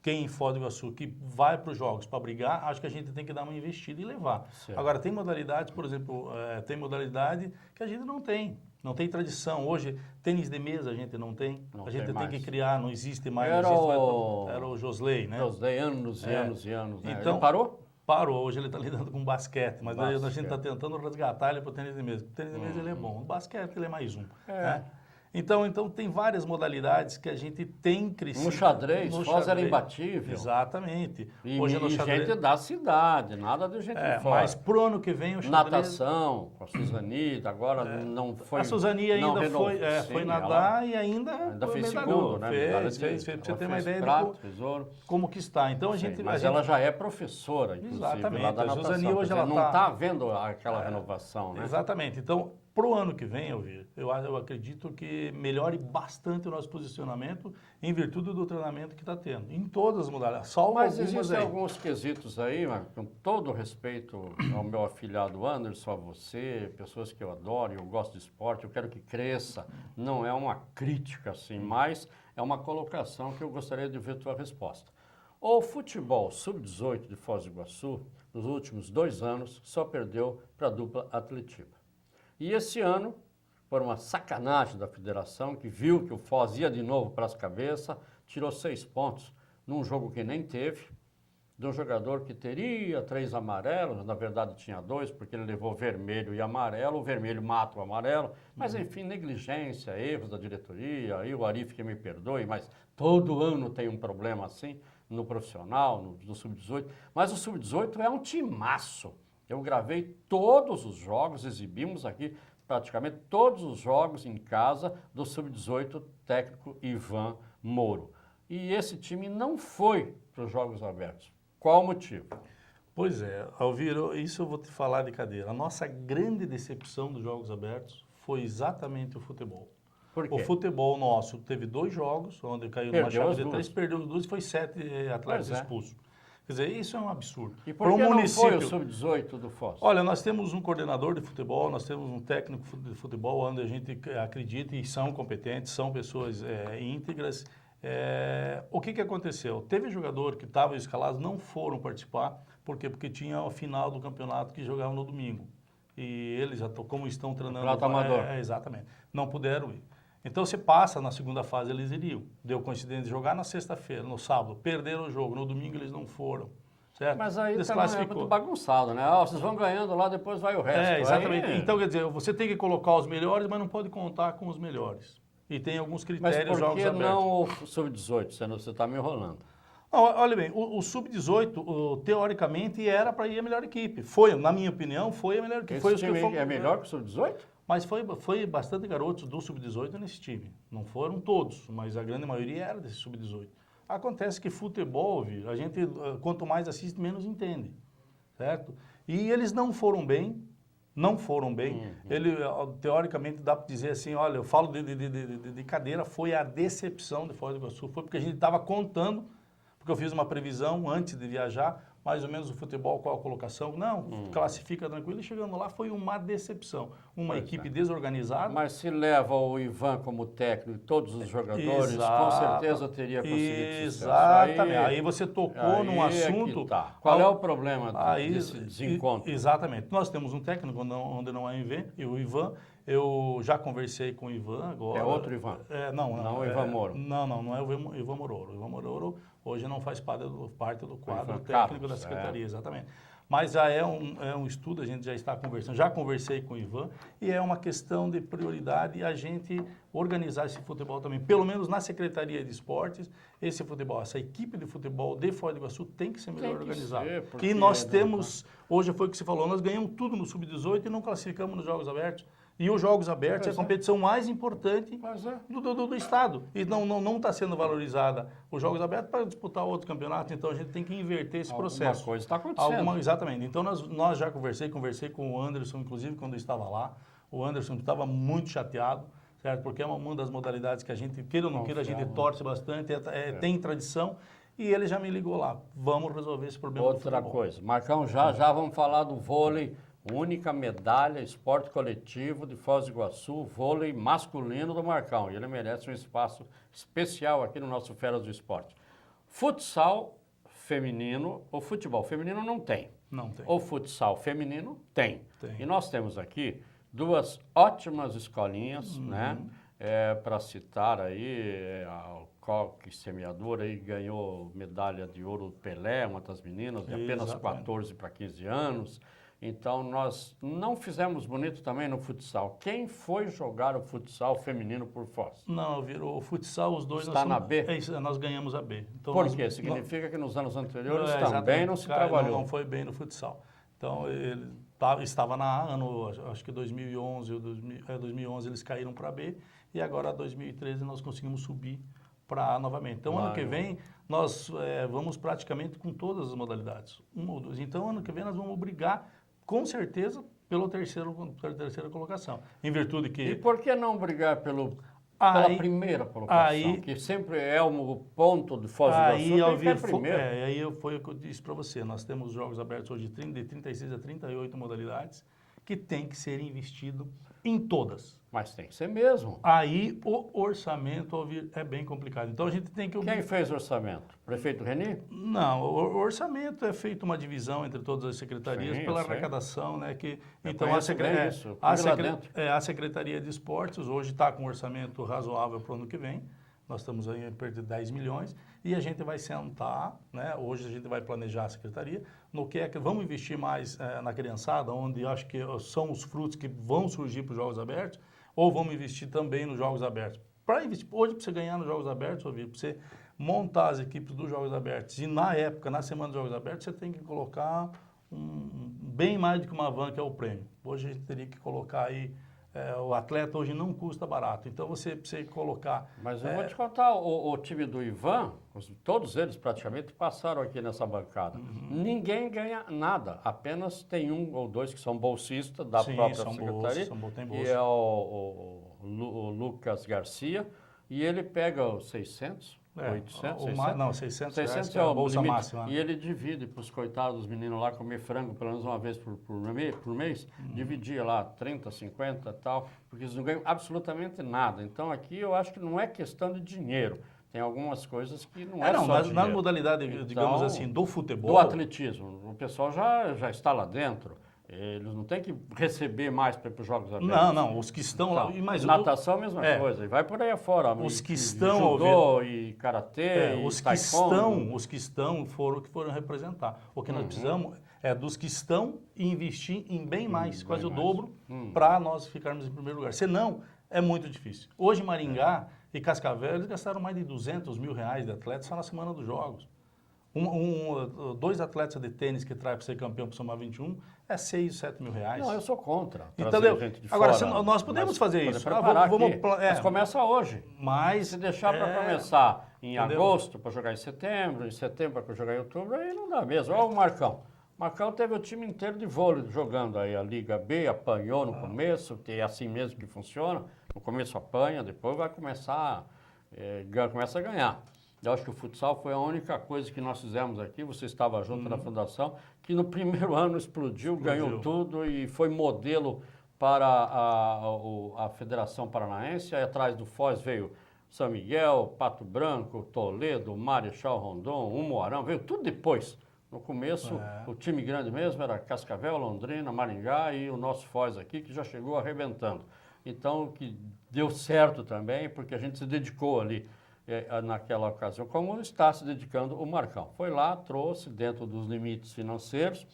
[SPEAKER 2] quem em Foz do Iguaçu, que vai para os jogos para brigar, acho que a gente tem que dar uma investida e levar.
[SPEAKER 1] Certo.
[SPEAKER 2] Agora, tem modalidades, por exemplo, tem modalidade que a gente não tem tradição. Hoje, tênis de mesa a gente não tem.
[SPEAKER 1] Não
[SPEAKER 2] A gente
[SPEAKER 1] tem
[SPEAKER 2] tem
[SPEAKER 1] mais.
[SPEAKER 2] que criar, não existe mais.
[SPEAKER 1] Era
[SPEAKER 2] não existe mais-
[SPEAKER 1] o-
[SPEAKER 2] era o Josley, né?
[SPEAKER 1] Nos 10 anos e anos e anos, né?
[SPEAKER 2] Então,
[SPEAKER 1] Ele parou?
[SPEAKER 2] Parou, hoje ele está lidando com basquete, mas a gente
[SPEAKER 1] Basquete.
[SPEAKER 2] está tentando resgatar ele para o tênis de mesa. O tênis de mesa ele é bom, o basquete ele é mais um.
[SPEAKER 1] É.
[SPEAKER 2] Né? Então tem várias modalidades que a gente tem crescido.
[SPEAKER 1] No xadrez,
[SPEAKER 2] No
[SPEAKER 1] Foz era
[SPEAKER 2] xadrez.
[SPEAKER 1] imbatível.
[SPEAKER 2] Exatamente.
[SPEAKER 1] E,
[SPEAKER 2] Hoje no
[SPEAKER 1] e
[SPEAKER 2] xadrez,
[SPEAKER 1] gente da cidade, nada de gente de fora.
[SPEAKER 2] mas pro ano que vem o xadrez...
[SPEAKER 1] Natação, com a Suzanita, agora não foi...
[SPEAKER 2] A Suzani ainda
[SPEAKER 1] não renovou.
[SPEAKER 2] foi
[SPEAKER 1] Sim,
[SPEAKER 2] nadar
[SPEAKER 1] ela
[SPEAKER 2] e ainda
[SPEAKER 1] fez
[SPEAKER 2] medalhou.
[SPEAKER 1] segundo, né? Medalha
[SPEAKER 2] Fez,
[SPEAKER 1] de-
[SPEAKER 2] pra você
[SPEAKER 1] ela
[SPEAKER 2] ter uma
[SPEAKER 1] fez
[SPEAKER 2] ideia
[SPEAKER 1] prata,
[SPEAKER 2] de
[SPEAKER 1] fez ouro.
[SPEAKER 2] como que está. Então a
[SPEAKER 1] Sim,
[SPEAKER 2] gente...
[SPEAKER 1] mas
[SPEAKER 2] a
[SPEAKER 1] ela
[SPEAKER 2] gente,
[SPEAKER 1] já é professora, inclusive,
[SPEAKER 2] Exatamente,
[SPEAKER 1] lá da
[SPEAKER 2] a
[SPEAKER 1] natação.
[SPEAKER 2] Suzani hoje
[SPEAKER 1] Quer dizer,
[SPEAKER 2] ela
[SPEAKER 1] não
[SPEAKER 2] tá-
[SPEAKER 1] está vendo aquela renovação, né?
[SPEAKER 2] Exatamente. Então, pro ano que vem, eu acredito que melhore bastante o nosso posicionamento em virtude do treinamento que está tendo. Em todas as modalidades, salvo
[SPEAKER 1] Mas
[SPEAKER 2] algumas
[SPEAKER 1] existem
[SPEAKER 2] aí.
[SPEAKER 1] alguns quesitos aí, mas com todo respeito ao meu afilhado Anderson, a você, pessoas que eu adoro, eu gosto de esporte, eu quero que cresça. Não é uma crítica assim, mas é uma colocação que eu gostaria de ver tua resposta. O futebol sub-18 de Foz do Iguaçu, nos últimos 2 anos, só perdeu para a dupla atletiva. E esse ano, por uma sacanagem da federação, que viu que o Foz ia de novo para as cabeças, tirou 6 pontos num jogo que nem teve, de um jogador que teria 3 amarelos, na verdade tinha 2, porque ele levou vermelho e amarelo, o vermelho mata o amarelo, mas enfim, negligência, erros da diretoria, aí o Arif que me perdoe, mas todo ano tem um problema assim, no profissional, no sub-18, mas o sub-18 é um timaço. Eu gravei todos os jogos, exibimos aqui praticamente todos os jogos em casa do sub-18 técnico Ivan Moro. E esse time não foi para os Jogos Abertos. Qual o motivo?
[SPEAKER 2] Pois é, Alviro, isso eu vou te falar de cadeira. A nossa grande decepção dos Jogos Abertos foi exatamente o futebol.
[SPEAKER 1] Por quê?
[SPEAKER 2] O futebol nosso teve 2 jogos, onde caiu numa
[SPEAKER 1] Perdeu
[SPEAKER 2] chave
[SPEAKER 1] as
[SPEAKER 2] de 3,
[SPEAKER 1] duas.
[SPEAKER 2] perdeu os 2 e foi 7 atletas
[SPEAKER 1] Pois é.
[SPEAKER 2] expulsos. Quer dizer, isso é um absurdo.
[SPEAKER 1] E por que não foi o sub-18 do Foz?
[SPEAKER 2] Olha, nós temos um coordenador de futebol, nós temos um técnico de futebol, onde a gente acredita e são competentes, são pessoas íntegras. O que aconteceu? Teve jogador que estavam escalados, não foram participar, por quê? Porque tinha a final do campeonato que jogavam no domingo. E eles, como estão treinando...
[SPEAKER 1] Campeonato amador.
[SPEAKER 2] Exatamente. Não puderam ir. Então, se passa, na segunda fase eles iriam. Deu coincidência de jogar na sexta-feira, no sábado, perderam o jogo, no domingo eles não foram. Certo?
[SPEAKER 1] Mas aí também é muito bagunçado, né? Vocês vão ganhando lá, depois vai o resto.
[SPEAKER 2] Exatamente.
[SPEAKER 1] Aí...
[SPEAKER 2] Então, quer dizer, você tem que colocar os melhores, mas não pode contar com os melhores. E tem alguns
[SPEAKER 1] Mas
[SPEAKER 2] critérios,
[SPEAKER 1] por
[SPEAKER 2] jogos
[SPEAKER 1] que
[SPEAKER 2] abertos.
[SPEAKER 1] não o sub-18? Você está me enrolando.
[SPEAKER 2] Olha bem, o sub-18, teoricamente, era para ir a melhor equipe. Foi, na minha opinião, foi a melhor equipe.
[SPEAKER 1] Esse
[SPEAKER 2] Foi
[SPEAKER 1] time
[SPEAKER 2] que
[SPEAKER 1] é melhor que o sub-18?
[SPEAKER 2] Mas foi bastante garotos do sub-18 nesse time. Não foram todos, mas a grande maioria era desse sub-18. Acontece que futebol, a gente, quanto mais assiste, menos entende. Certo? E eles não foram bem. Ele, teoricamente, dá para dizer assim, olha, eu falo de cadeira, foi a decepção de Foz do Iguaçu. Foi porque a gente estava contando, porque eu fiz uma previsão antes de viajar, mais ou menos o futebol, qual a colocação. Não, classifica tranquilo. E chegando lá foi uma decepção. Uma equipe desorganizada.
[SPEAKER 1] Mas se leva o Ivan como técnico e todos os jogadores, com certeza teria conseguido sucesso.
[SPEAKER 2] Exatamente. Aí você tocou num assunto...
[SPEAKER 1] Tá. Qual é o problema desse desencontro?
[SPEAKER 2] Exatamente. Nós temos um técnico onde não é o Ivan, Eu já conversei com o Ivan agora.
[SPEAKER 1] É outro Ivan?
[SPEAKER 2] Não,
[SPEAKER 1] o Ivan Moro.
[SPEAKER 2] Não é o Ivan Moro. O Ivan Moro hoje não faz parte do quadro
[SPEAKER 1] Ivan
[SPEAKER 2] técnico
[SPEAKER 1] Carlos,
[SPEAKER 2] da Secretaria, exatamente. Mas já é um estudo, a gente já está conversando, já conversei com o Ivan, e é uma questão de prioridade a gente organizar esse futebol também. Pelo menos na Secretaria de Esportes, esse futebol, essa equipe de futebol de Foz do Iguaçu tem que ser melhor organizada.
[SPEAKER 1] Porque
[SPEAKER 2] E nós temos, hoje foi o que você falou, nós ganhamos tudo no Sub-18 e não classificamos nos Jogos Abertos. E os Jogos Abertos é a competição mais importante do Estado. E não está sendo valorizada os Jogos Abertos para disputar outro campeonato. Então, a gente tem que inverter esse processo.
[SPEAKER 1] Alguma coisa está acontecendo.
[SPEAKER 2] Exatamente. Então, nós já conversei com o Anderson, inclusive, quando eu estava lá. O Anderson estava muito chateado, certo? Porque é uma das modalidades que a gente, queira ou não queira, a gente torce bastante, tem tradição. E ele já me ligou lá. Vamos resolver esse problema do futebol.
[SPEAKER 1] Outra coisa. Marcão, já vamos falar do vôlei. Única medalha, esporte coletivo de Foz do Iguaçu, vôlei masculino do Marcão. E ele merece um espaço especial aqui no nosso Feras do Esporte. Futsal feminino, o futebol feminino não tem.
[SPEAKER 2] Não tem.
[SPEAKER 1] O futsal feminino tem.
[SPEAKER 2] Tem.
[SPEAKER 1] E nós temos aqui duas ótimas escolinhas, né? Para citar aí, a Coque Semeadora aí ganhou medalha de ouro Pelé, uma das meninas, de apenas 14 para 15 anos. Então, nós não fizemos bonito também no futsal. Quem foi jogar o futsal feminino por Foz?
[SPEAKER 2] Não, virou o futsal, os dois...
[SPEAKER 1] Está na B?
[SPEAKER 2] Nós ganhamos a B. Então,
[SPEAKER 1] por quê? Significa que nos anos anteriores também não se trabalhou.
[SPEAKER 2] Não foi bem no futsal. Então, ele estava na A, acho que 2011 eles caíram para B, e agora 2013 nós conseguimos subir para A novamente. Então, ano que vem, nós vamos praticamente com todas as modalidades. Uma ou duas. Então, ano que vem nós vamos brigar, com certeza, pela terceira colocação. Em virtude que...
[SPEAKER 1] E por que não brigar pela primeira colocação? Que sempre é o ponto de Foz do Iguaçu, tem que ser primeiro.
[SPEAKER 2] Foi o que eu disse para você. Nós temos jogos abertos hoje de 36 a 38 modalidades que tem que ser investido em todas.
[SPEAKER 1] Mas tem que ser mesmo.
[SPEAKER 2] Aí o orçamento é bem complicado. Então a gente tem que...
[SPEAKER 1] Quem fez o orçamento? Prefeito Reni?
[SPEAKER 2] Não, o orçamento é feito uma divisão entre todas as secretarias pela arrecadação, né? Então a Secretaria de Esportes hoje está com um orçamento razoável para o ano que vem. Nós estamos aí perto de 10 milhões e a gente vai sentar, né? Hoje a gente vai planejar a secretaria no que vamos investir mais na criançada, onde acho que são os frutos que vão surgir para os Jogos Abertos, ou vamos investir também nos Jogos Abertos. Hoje, para você ganhar nos Jogos Abertos, para você montar as equipes dos Jogos Abertos e na semana dos Jogos Abertos, você tem que colocar bem mais do que uma van, que é o prêmio. Hoje a gente teria que colocar aí... o atleta hoje não custa barato, então você precisa colocar...
[SPEAKER 1] Mas eu vou te contar, o time do Ivan, todos eles praticamente passaram aqui nessa bancada. Ninguém ganha nada, apenas tem um ou dois que são bolsistas da própria secretaria, que é o Lucas Garcia, e ele pega os 600... 800, 600?
[SPEAKER 2] Não, 600
[SPEAKER 1] é a
[SPEAKER 2] bolsa
[SPEAKER 1] limite,
[SPEAKER 2] máxima.
[SPEAKER 1] E ele divide para os coitados dos meninos lá comer frango pelo menos uma vez por mês, dividia lá 30, 50 e tal, porque eles não ganham absolutamente nada. Então aqui eu acho que não é questão de dinheiro. Tem algumas coisas que não é só dinheiro.
[SPEAKER 2] Na modalidade, digamos assim, do futebol...
[SPEAKER 1] Do atletismo, o pessoal já está lá dentro. Eles não têm que receber mais para ir para os Jogos Abertos.
[SPEAKER 2] Não, os que estão lá...
[SPEAKER 1] Mas natação, mesma coisa. E vai por aí afora.
[SPEAKER 2] Os que estão...
[SPEAKER 1] Judô e karatê
[SPEAKER 2] os que estão foram que foram representar. O que nós precisamos é dos que estão investir em bem mais, quase o dobro, para nós ficarmos em primeiro lugar. Senão, é muito difícil. Hoje, Maringá e Cascavel, eles gastaram mais de 200 mil reais de atletas só na semana dos Jogos. Dois atletas de tênis que traz para ser campeão para o Somar 21 é 6, 7 mil reais.
[SPEAKER 1] Não, eu sou contra.
[SPEAKER 2] Entendeu?
[SPEAKER 1] Gente de
[SPEAKER 2] Agora,
[SPEAKER 1] fora,
[SPEAKER 2] nós podemos fazer isso.
[SPEAKER 1] Mas começa hoje.
[SPEAKER 2] Mas
[SPEAKER 1] se deixar para começar em agosto, para jogar em setembro para jogar em outubro, aí não dá mesmo. Olha o Marcão. O Marcão teve o time inteiro de vôlei jogando aí a Liga B, apanhou no começo, que é assim mesmo que funciona. No começo apanha, depois vai começa a ganhar. Eu acho que o futsal foi a única coisa que nós fizemos aqui, você estava junto na fundação, que no primeiro ano explodiu, ganhou tudo e foi modelo para a Federação Paranaense. Aí atrás do Foz veio São Miguel, Pato Branco, Toledo, Marechal Rondon, Umuarão, veio tudo depois. No começo, o time grande mesmo era Cascavel, Londrina, Maringá e o nosso Foz aqui, que já chegou arrebentando. Então, que deu certo também, porque a gente se dedicou ali naquela ocasião, como está se dedicando o Marcão. Foi lá, trouxe dentro dos limites financeiros,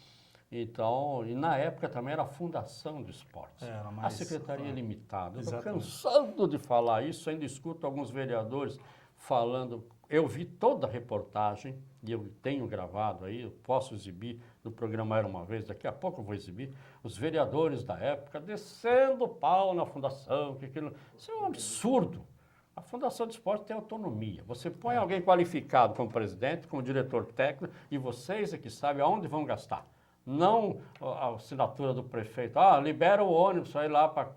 [SPEAKER 1] então, e na época também era a Fundação de Esportes. A Secretaria Limitada. Eu estou cansado de falar isso, ainda escuto alguns vereadores falando. Eu vi toda a reportagem, e eu tenho gravado aí, eu posso exibir no programa Era Uma Vez, daqui a pouco eu vou exibir, os vereadores da época descendo o pau na fundação, que aquilo, isso é um absurdo. A Fundação de Esporte tem autonomia. Você põe alguém qualificado como presidente, como diretor técnico, e vocês é que sabem aonde vão gastar. Não a assinatura do prefeito, libera o ônibus para ir lá para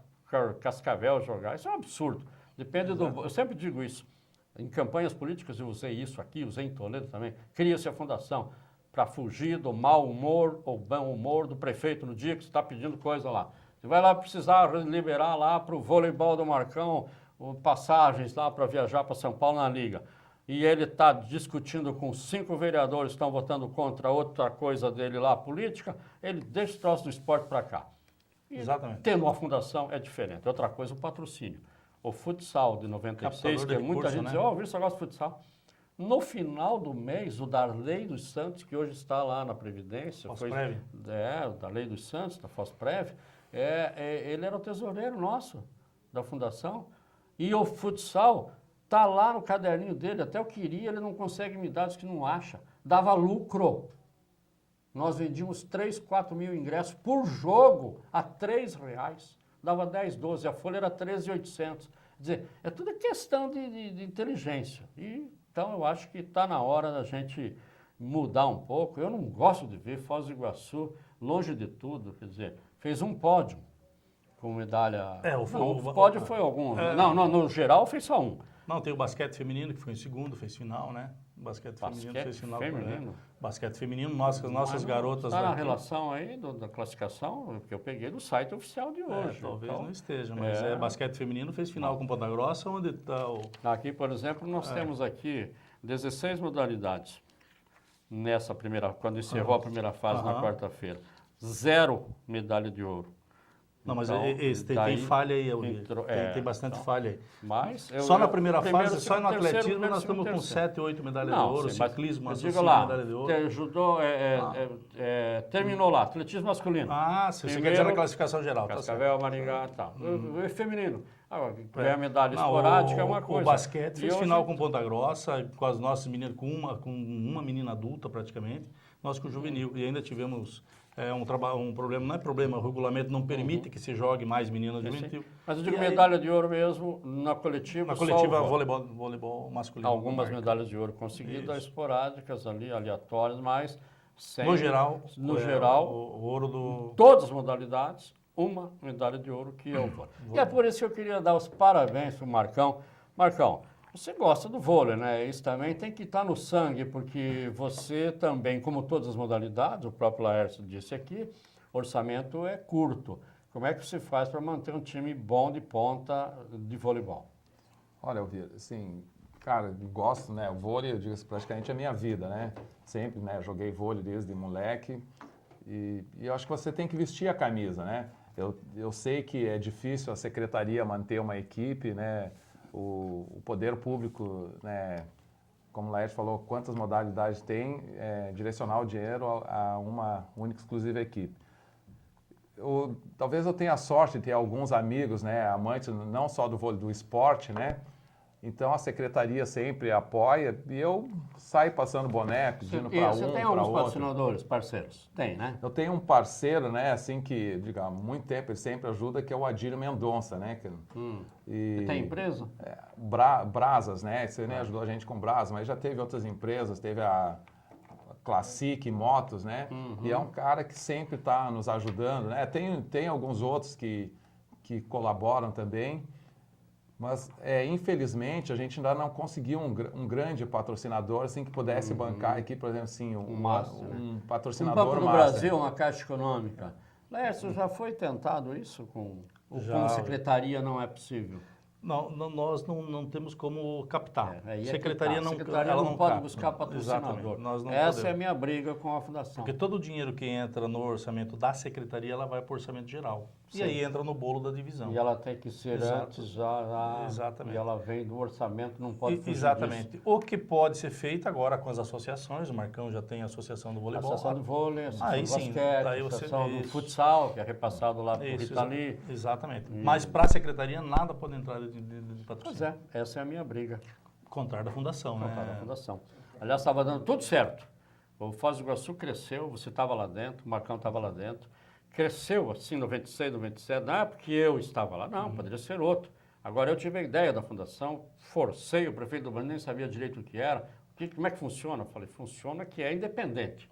[SPEAKER 1] Cascavel jogar. Isso é um absurdo. Depende do... Eu sempre digo isso. Em campanhas políticas eu usei isso aqui, usei em Toledo também. Cria-se a fundação para fugir do mau humor ou bom humor do prefeito no dia que você está pedindo coisa lá. Você vai lá precisar liberar lá para o voleibol do Marcão, passagens lá para viajar para São Paulo na Liga. E ele está discutindo com 5 vereadores que estão votando contra outra coisa dele lá, política, ele deixa o troço do esporte para cá. E
[SPEAKER 2] Exatamente.
[SPEAKER 1] Tendo uma fundação é diferente. Outra coisa, o patrocínio. O futsal de 96, que muita gente diz, viu, só gosta de futsal. No final do mês, o Darley dos Santos, que hoje está lá na Previdência, o Darley dos Santos, da Fosprev, ele era o tesoureiro nosso, da fundação. E o futsal está lá no caderninho dele, até eu queria, ele não consegue me dar, diz que não acha. Dava lucro. Nós vendíamos 3, 4 mil ingressos por jogo a R$3. Dava 10, 12, a folha era 13.800. Quer dizer, é tudo questão de inteligência. Então, eu acho que está na hora da gente mudar um pouco. Eu não gosto de ver Foz do Iguaçu longe de tudo. Quer dizer, fez um pódio com medalha... o pódio foi algum. Não, no geral fez só um.
[SPEAKER 2] Não, tem o basquete feminino, que foi em segundo, fez final, né? Basquete feminino fez final. Basquete feminino, nossas garotas...
[SPEAKER 1] Está na relação aí da classificação que eu peguei do site oficial de hoje.
[SPEAKER 2] Talvez não esteja, mas basquete feminino fez final com Ponta Grossa, onde está o...
[SPEAKER 1] Aqui, por exemplo, nós temos aqui 16 modalidades nessa primeira, quando encerrou a primeira fase na quarta-feira. 0 medalha de ouro.
[SPEAKER 2] Não, mas tem falha aí, tem bastante falha aí.
[SPEAKER 1] Mas
[SPEAKER 2] só na primeira fase, só no atletismo, nós estamos com 7, 8 medalhas de ouro, ciclismo,
[SPEAKER 1] eu digo lá, judô, terminou lá, atletismo masculino.
[SPEAKER 2] Você quer dizer na classificação geral.
[SPEAKER 1] Cascavel, Maringá e tal. O feminino. Ganhar medalha esporádica é uma coisa.
[SPEAKER 2] O basquete fez final com Ponta Grossa, com as nossas meninas, com uma menina adulta praticamente, nós com o juvenil. E ainda tivemos... um problema, não é problema, o regulamento não permite que se jogue mais meninas juvenil.
[SPEAKER 1] Mas eu digo medalha de ouro mesmo na coletiva.
[SPEAKER 2] Na coletiva, voleibol masculino.
[SPEAKER 1] Algumas medalhas de ouro conseguidas, esporádicas ali, aleatórias, mas sem...
[SPEAKER 2] No geral,
[SPEAKER 1] o
[SPEAKER 2] ouro do...
[SPEAKER 1] Todas as modalidades, uma medalha de ouro que eu vou. E é por isso que eu queria dar os parabéns para o Marcão. Marcão, você gosta do vôlei, né? Isso também tem que estar no sangue, porque você também, como todas as modalidades, o próprio Laércio disse aqui, orçamento é curto. Como é que você faz para manter um time bom de ponta de voleibol?
[SPEAKER 3] Olha, Elvira, assim, cara, gosto, né? O vôlei, eu digo, praticamente é a minha vida, né? Sempre, né? Joguei vôlei desde moleque e eu acho que você tem que vestir a camisa, né? Eu sei que é difícil a secretaria manter uma equipe, né? O poder público, né, como o Laércio falou, quantas modalidades tem, direcionar o dinheiro a uma única exclusiva equipe. Talvez eu tenha a sorte de ter alguns amigos, né, amantes não só do vôlei, do esporte, né? Então a secretaria sempre apoia e eu saio passando boné, pedindo para um, para outro.
[SPEAKER 1] Você tem alguns patrocinadores, parceiros? Tem, né?
[SPEAKER 3] Eu tenho um parceiro, né, assim que, diga, há muito tempo ele sempre ajuda, que é o Adílio Mendonça, né?
[SPEAKER 1] E tem empresa?
[SPEAKER 3] Brasas, né? Você nem ajudou a gente com Brasas, mas já teve outras empresas, teve a Classic Motos, né? E é um cara que sempre está nos ajudando, né? Tem alguns outros que colaboram também. Mas, infelizmente, a gente ainda não conseguiu um grande patrocinador assim, que pudesse bancar aqui, por exemplo, assim, um patrocinador.
[SPEAKER 1] Um Banco do Brasil, uma Caixa Econômica. Laércio, já foi tentado isso? Como secretaria não é possível?
[SPEAKER 2] Nós não temos como captar.
[SPEAKER 1] A
[SPEAKER 2] Secretaria não,
[SPEAKER 1] Secretaria não pode buscar patrocinador.
[SPEAKER 2] Exatamente. Nós não
[SPEAKER 1] Essa
[SPEAKER 2] podemos.
[SPEAKER 1] é a minha briga com a fundação.
[SPEAKER 2] Porque todo o dinheiro que entra no orçamento da secretaria, ela vai para o orçamento geral.
[SPEAKER 1] Sim.
[SPEAKER 2] E aí entra no bolo da divisão.
[SPEAKER 1] E ela tem que ser
[SPEAKER 2] Exato.
[SPEAKER 1] antes já.
[SPEAKER 2] Exatamente.
[SPEAKER 1] E ela vem do orçamento, não pode fugir
[SPEAKER 2] Exatamente.
[SPEAKER 1] disso.
[SPEAKER 2] O que pode ser feito agora com as associações, o Marcão já tem a Associação do
[SPEAKER 1] A
[SPEAKER 2] Voleibol.
[SPEAKER 1] Associação do Vôlei, a Associação
[SPEAKER 2] Aí
[SPEAKER 1] do
[SPEAKER 2] sim,
[SPEAKER 1] Basquete,
[SPEAKER 2] daí
[SPEAKER 1] a
[SPEAKER 2] você-
[SPEAKER 1] Associação do
[SPEAKER 2] isso.
[SPEAKER 1] Futsal, que é repassado lá para o
[SPEAKER 2] Isso,
[SPEAKER 1] Ritali.
[SPEAKER 2] exatamente. Mas para a secretaria nada pode entrar de patrocínio.
[SPEAKER 1] Pois é, essa é a minha briga.
[SPEAKER 2] Contrário da fundação,
[SPEAKER 1] Contar da
[SPEAKER 2] né?
[SPEAKER 1] fundação. Aliás, estava dando tudo certo. O Foz do Iguaçu cresceu, você estava lá dentro, o Marcão estava lá dentro. Cresceu assim, 96, 97, não é porque eu estava lá, não, poderia ser outro. Agora, eu tive a ideia da fundação, forcei, o prefeito do Brando nem sabia direito o que era. Como é que funciona? Eu falei, funciona que é independente.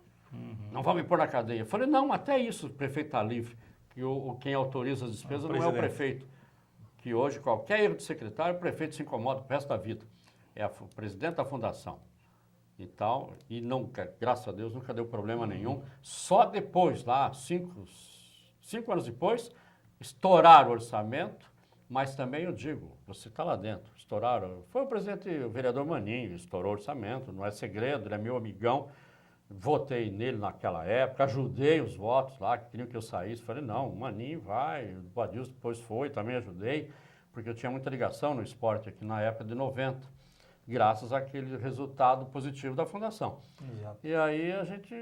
[SPEAKER 1] Não vão me pôr na cadeia. Eu falei, não, até isso o prefeito está livre. Que quem autoriza as despesas não é o prefeito. Que hoje, qualquer erro de secretário, o prefeito se incomoda pro resto da vida. É o presidente da fundação. Então, e nunca, graças a Deus, nunca deu problema nenhum. Só depois, lá, cinco anos depois, estouraram o orçamento, mas também eu digo, você está lá dentro, estouraram. Foi o presidente, o vereador Maninho, estourou o orçamento, não é segredo, ele é meu amigão. Votei nele naquela época, ajudei os votos lá, que queriam que eu saísse. Falei, não, o Maninho vai, o Badilson depois foi, também ajudei, porque eu tinha muita ligação no esporte aqui na época de 90, graças àquele resultado positivo da fundação.
[SPEAKER 2] Exato.
[SPEAKER 1] E aí a gente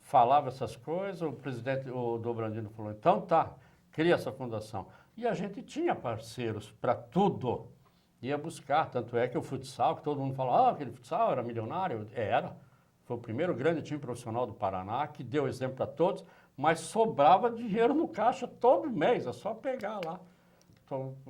[SPEAKER 1] falava essas coisas, o presidente, o Dobrandino falou, então tá, cria essa fundação. E a gente tinha parceiros para tudo, ia buscar, tanto é que o futsal, que todo mundo fala, aquele futsal era milionário, era. Foi o primeiro grande time profissional do Paraná, que deu exemplo para todos, mas sobrava dinheiro no caixa todo mês, é só pegar lá.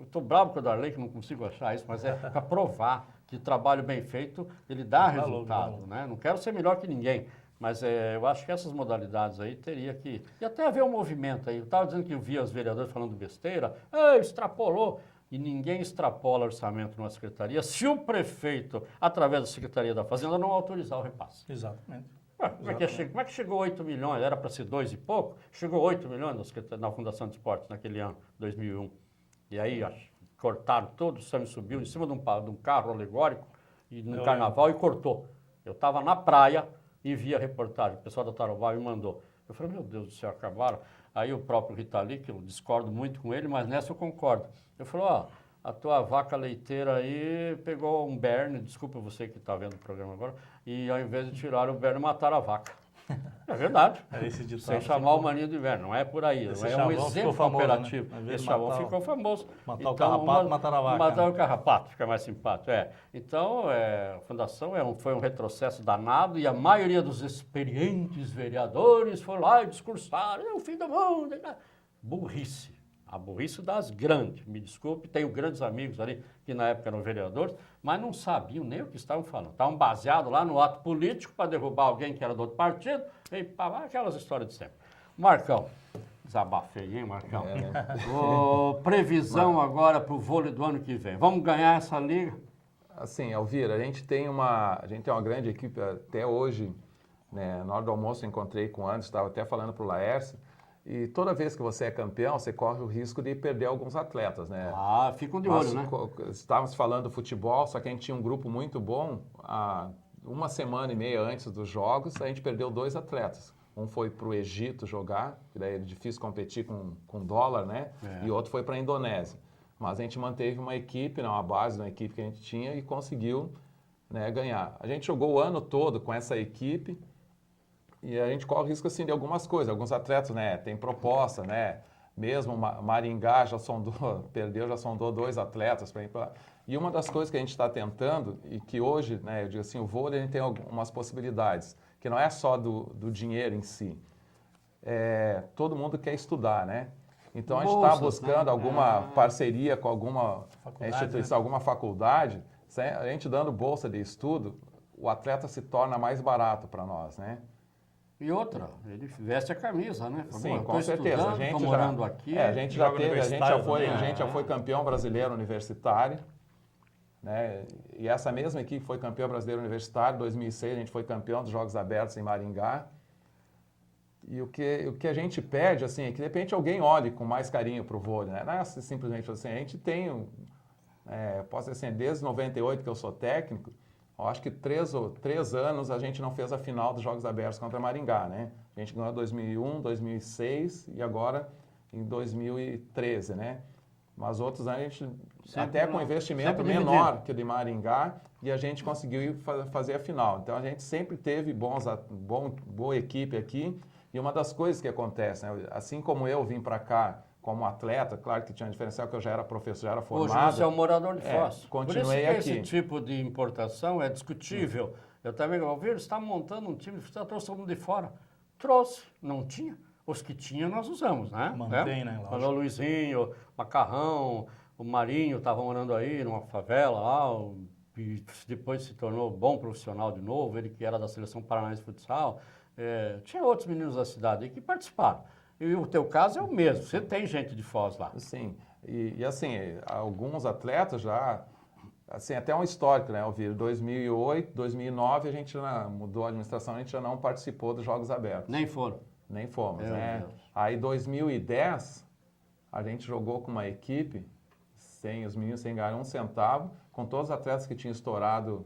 [SPEAKER 1] Estou bravo com o Darley, que não consigo achar isso, mas é para provar que trabalho bem feito, ele dá resultado, né? Não quero ser melhor que ninguém, mas eu acho que essas modalidades aí teria que... E até haver um movimento aí. Eu estava dizendo que eu via os vereadores falando besteira, extrapolou. E ninguém extrapola orçamento numa secretaria se o prefeito, através da Secretaria da Fazenda, não autorizar o repasse.
[SPEAKER 2] Exatamente.
[SPEAKER 1] Ué, como é que chegou 8 milhões? Era para ser 2 e pouco? Chegou 8 milhões na Fundação de Esportes naquele ano, 2001. E aí cortaram todo, o Sami subiu em cima de um carro alegórico e no carnaval e cortou. Eu estava na praia e vi a reportagem, o pessoal da Tarobá me mandou. Eu falei, meu Deus do céu, acabaram. Aí o próprio Ritali, que eu discordo muito com ele, mas nessa eu concordo. Eu falei, a tua vaca leiteira aí pegou um berne, desculpa você que está vendo o programa agora, e ao invés de tirar o berne, mataram a vaca. É verdade.
[SPEAKER 2] Esse ditado
[SPEAKER 1] Sem chamar o maninho do inverno, não é por aí.
[SPEAKER 2] Esse
[SPEAKER 1] Não é um
[SPEAKER 2] chavão
[SPEAKER 1] exemplo
[SPEAKER 2] ficou famoso,
[SPEAKER 1] operativo.
[SPEAKER 2] né?
[SPEAKER 1] Esse chavão ficou famoso.
[SPEAKER 2] Matar o carrapato, matar a vaca.
[SPEAKER 1] Matar
[SPEAKER 2] né?
[SPEAKER 1] o carrapato, fica mais simpático. Então, a fundação foi um retrocesso danado e a maioria dos experientes vereadores foram lá e discursaram, é o fim do mundo. Burrice. A burrice das grandes, me desculpe, tenho grandes amigos ali que na época eram vereadores, mas não sabiam nem o que estavam falando. Estavam baseados lá no ato político para derrubar alguém que era do outro partido, e aquelas histórias de sempre. Marcão, desabafei, hein, Marcão? Previsão agora para o vôlei do ano que vem. Vamos ganhar essa liga?
[SPEAKER 3] Assim, Elvira, a gente tem uma grande equipe até hoje, né? Na hora do almoço eu encontrei com o Anderson, estava até falando para o Laércio, e toda vez que você é campeão, você corre o risco de perder alguns atletas, né?
[SPEAKER 1] Ficam de olho, né?
[SPEAKER 3] Estávamos falando do futebol, só que a gente tinha um grupo muito bom. Uma semana e meia antes dos jogos, a gente perdeu 2 atletas. Um foi para o Egito jogar, que daí é difícil competir com dólar, né? E outro foi para a Indonésia. Mas a gente manteve uma equipe, uma base de uma equipe que a gente tinha e conseguiu, né, ganhar. A gente jogou o ano todo com essa equipe. E a gente corre o risco assim, de algumas coisas. Alguns atletas, né, tem proposta, né? Mesmo Maringá já sondou 2 atletas para ir para lá. E uma das coisas que a gente está tentando, e que hoje, né, eu digo assim, o vôlei tem algumas possibilidades, que não é só do dinheiro em si. Todo mundo quer estudar, né? Então a gente está buscando alguma parceria com alguma instituição, alguma faculdade, a gente dando bolsa de estudo, o atleta se torna mais barato para nós, né?
[SPEAKER 1] E outra, ele veste a camisa, né?
[SPEAKER 3] Sim, com certeza. A gente
[SPEAKER 1] morando aqui.
[SPEAKER 3] A gente já foi campeão brasileiro universitário, né? E essa mesma equipe foi campeão brasileiro universitário. Em 2006 a gente foi campeão dos Jogos Abertos em Maringá. E o que a gente pede, assim, é que de repente alguém olhe com mais carinho para o vôlei, né? Não é simplesmente assim, a gente tem posso dizer assim, desde 98 que eu sou técnico, eu acho que 3 anos a gente não fez a final dos Jogos Abertos contra Maringá, né? A gente ganhou em 2001, 2006 e agora em 2013, né? Mas outros anos a gente, até com investimento menor que o de Maringá, e a gente conseguiu fazer a final. Então a gente sempre teve boa equipe aqui, e uma das coisas que acontece, né? Assim como eu vim para cá como atleta, claro que tinha um diferencial que eu já era professor, já era formado.
[SPEAKER 1] Hoje você é um morador de Foz.
[SPEAKER 3] Continuei
[SPEAKER 1] Por isso que
[SPEAKER 3] aqui.
[SPEAKER 1] Esse tipo de importação é discutível. Eu também ouvi, você está montando um time, você trouxe todo mundo de fora. Trouxe, não tinha. Os que tinha nós usamos, né?
[SPEAKER 2] Mantém, né?
[SPEAKER 1] O Luizinho, Macarrão, o Marinho estava morando aí numa favela lá, e depois se tornou bom profissional de novo, ele que era da Seleção Paranaense de Futsal. Tinha outros meninos da cidade aí que participaram. E o teu caso é o mesmo, você tem gente de Foz lá.
[SPEAKER 3] Sim, e assim, alguns atletas já, assim, até um histórico, né, Elvira? 2008, 2009 a gente mudou a administração, a gente já não participou dos Jogos Abertos.
[SPEAKER 1] Nem foram.
[SPEAKER 3] Nem fomos,
[SPEAKER 1] Meu
[SPEAKER 3] né?
[SPEAKER 1] Deus.
[SPEAKER 3] Aí 2010 a gente jogou com uma equipe, os meninos sem ganhar um centavo, com todos os atletas que tinham estourado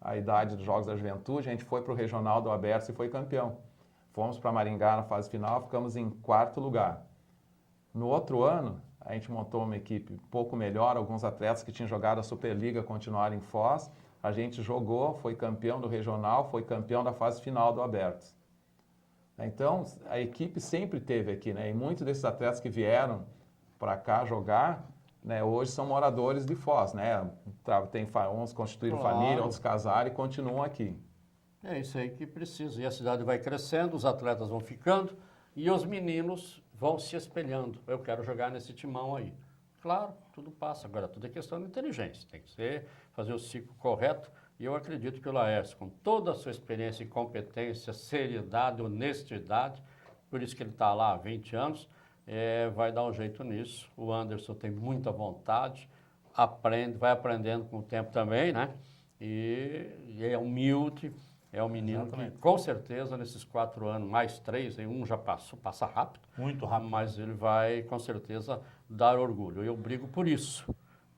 [SPEAKER 3] a idade dos Jogos da Juventude, a gente foi para o Regional do Aberto e foi campeão. Fomos para Maringá na fase final, ficamos em 4º lugar. No outro ano, a gente montou uma equipe um pouco melhor, alguns atletas que tinham jogado a Superliga continuaram em Foz. A gente jogou, foi campeão do Regional, foi campeão da fase final do Aberto. Então, a equipe sempre teve aqui, né? E muitos desses atletas que vieram para cá jogar, né, hoje são moradores de Foz, né? Uns constituíram família, outros casaram e continuam aqui.
[SPEAKER 1] É isso aí que precisa. E a cidade vai crescendo, os atletas vão ficando e os meninos vão se espelhando. Eu quero jogar nesse timão aí. Claro, tudo passa. Agora, tudo é questão de inteligência. Tem que fazer o ciclo correto. E eu acredito que o Laércio, com toda a sua experiência e competência, seriedade, honestidade, por isso que ele está lá há 20 anos, vai dar um jeito nisso. O Anderson tem muita vontade, vai aprendendo com o tempo também, né? E é humilde. É um menino que, com certeza, nesses 4 anos, mais 3, um já passa rápido.
[SPEAKER 2] Muito rápido.
[SPEAKER 1] Mas ele vai, com certeza, dar orgulho. Eu brigo por isso,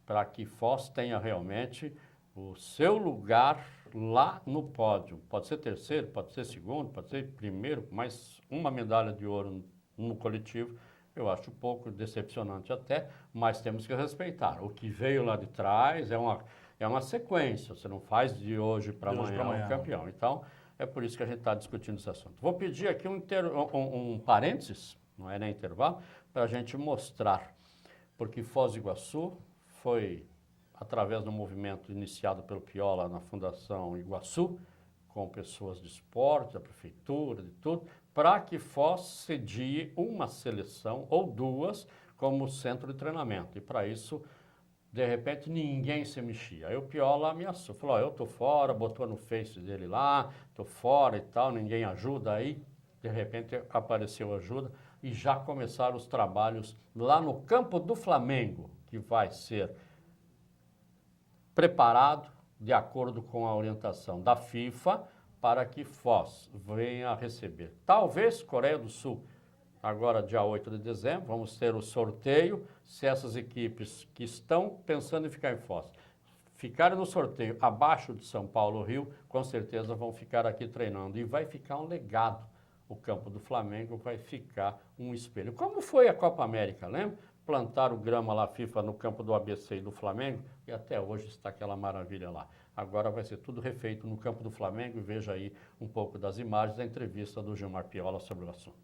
[SPEAKER 1] para que Foz tenha realmente o seu lugar lá no pódio. Pode ser terceiro, pode ser segundo, pode ser primeiro, mas uma medalha de ouro no coletivo, eu acho um pouco decepcionante até, mas temos que respeitar. O que veio lá de trás é uma sequência, você não faz de hoje para amanhã um campeão. Então, é por isso que a gente está discutindo esse assunto. Vou pedir aqui um parênteses, não é nem intervalo, para a gente mostrar, porque Foz do Iguaçu foi, através do movimento iniciado pelo Piola na Fundação Iguaçu, com pessoas de esporte, da prefeitura, de tudo, para que Foz cedie uma seleção ou 2 como centro de treinamento. E para isso, de repente, ninguém se mexia. Aí o Piola ameaçou, falou, eu tô fora, botou no Face dele lá, tô fora e tal, ninguém ajuda. Aí, de repente, apareceu ajuda e já começaram os trabalhos lá no campo do Flamengo, que vai ser preparado de acordo com a orientação da FIFA para que Foz venha a receber. Talvez Coreia do Sul. Agora, dia 8 de dezembro, vamos ter o sorteio. Se essas equipes que estão pensando em ficar em Foz ficarem no sorteio abaixo de São Paulo ou Rio, com certeza vão ficar aqui treinando. E vai ficar um legado. O campo do Flamengo vai ficar um espelho. Como foi a Copa América, lembra? Plantaram grama lá, FIFA, no campo do ABC e do Flamengo, e até hoje está aquela maravilha lá. Agora vai ser tudo refeito no campo do Flamengo, e veja aí um pouco das imagens da entrevista do Gilmar Piola sobre o assunto.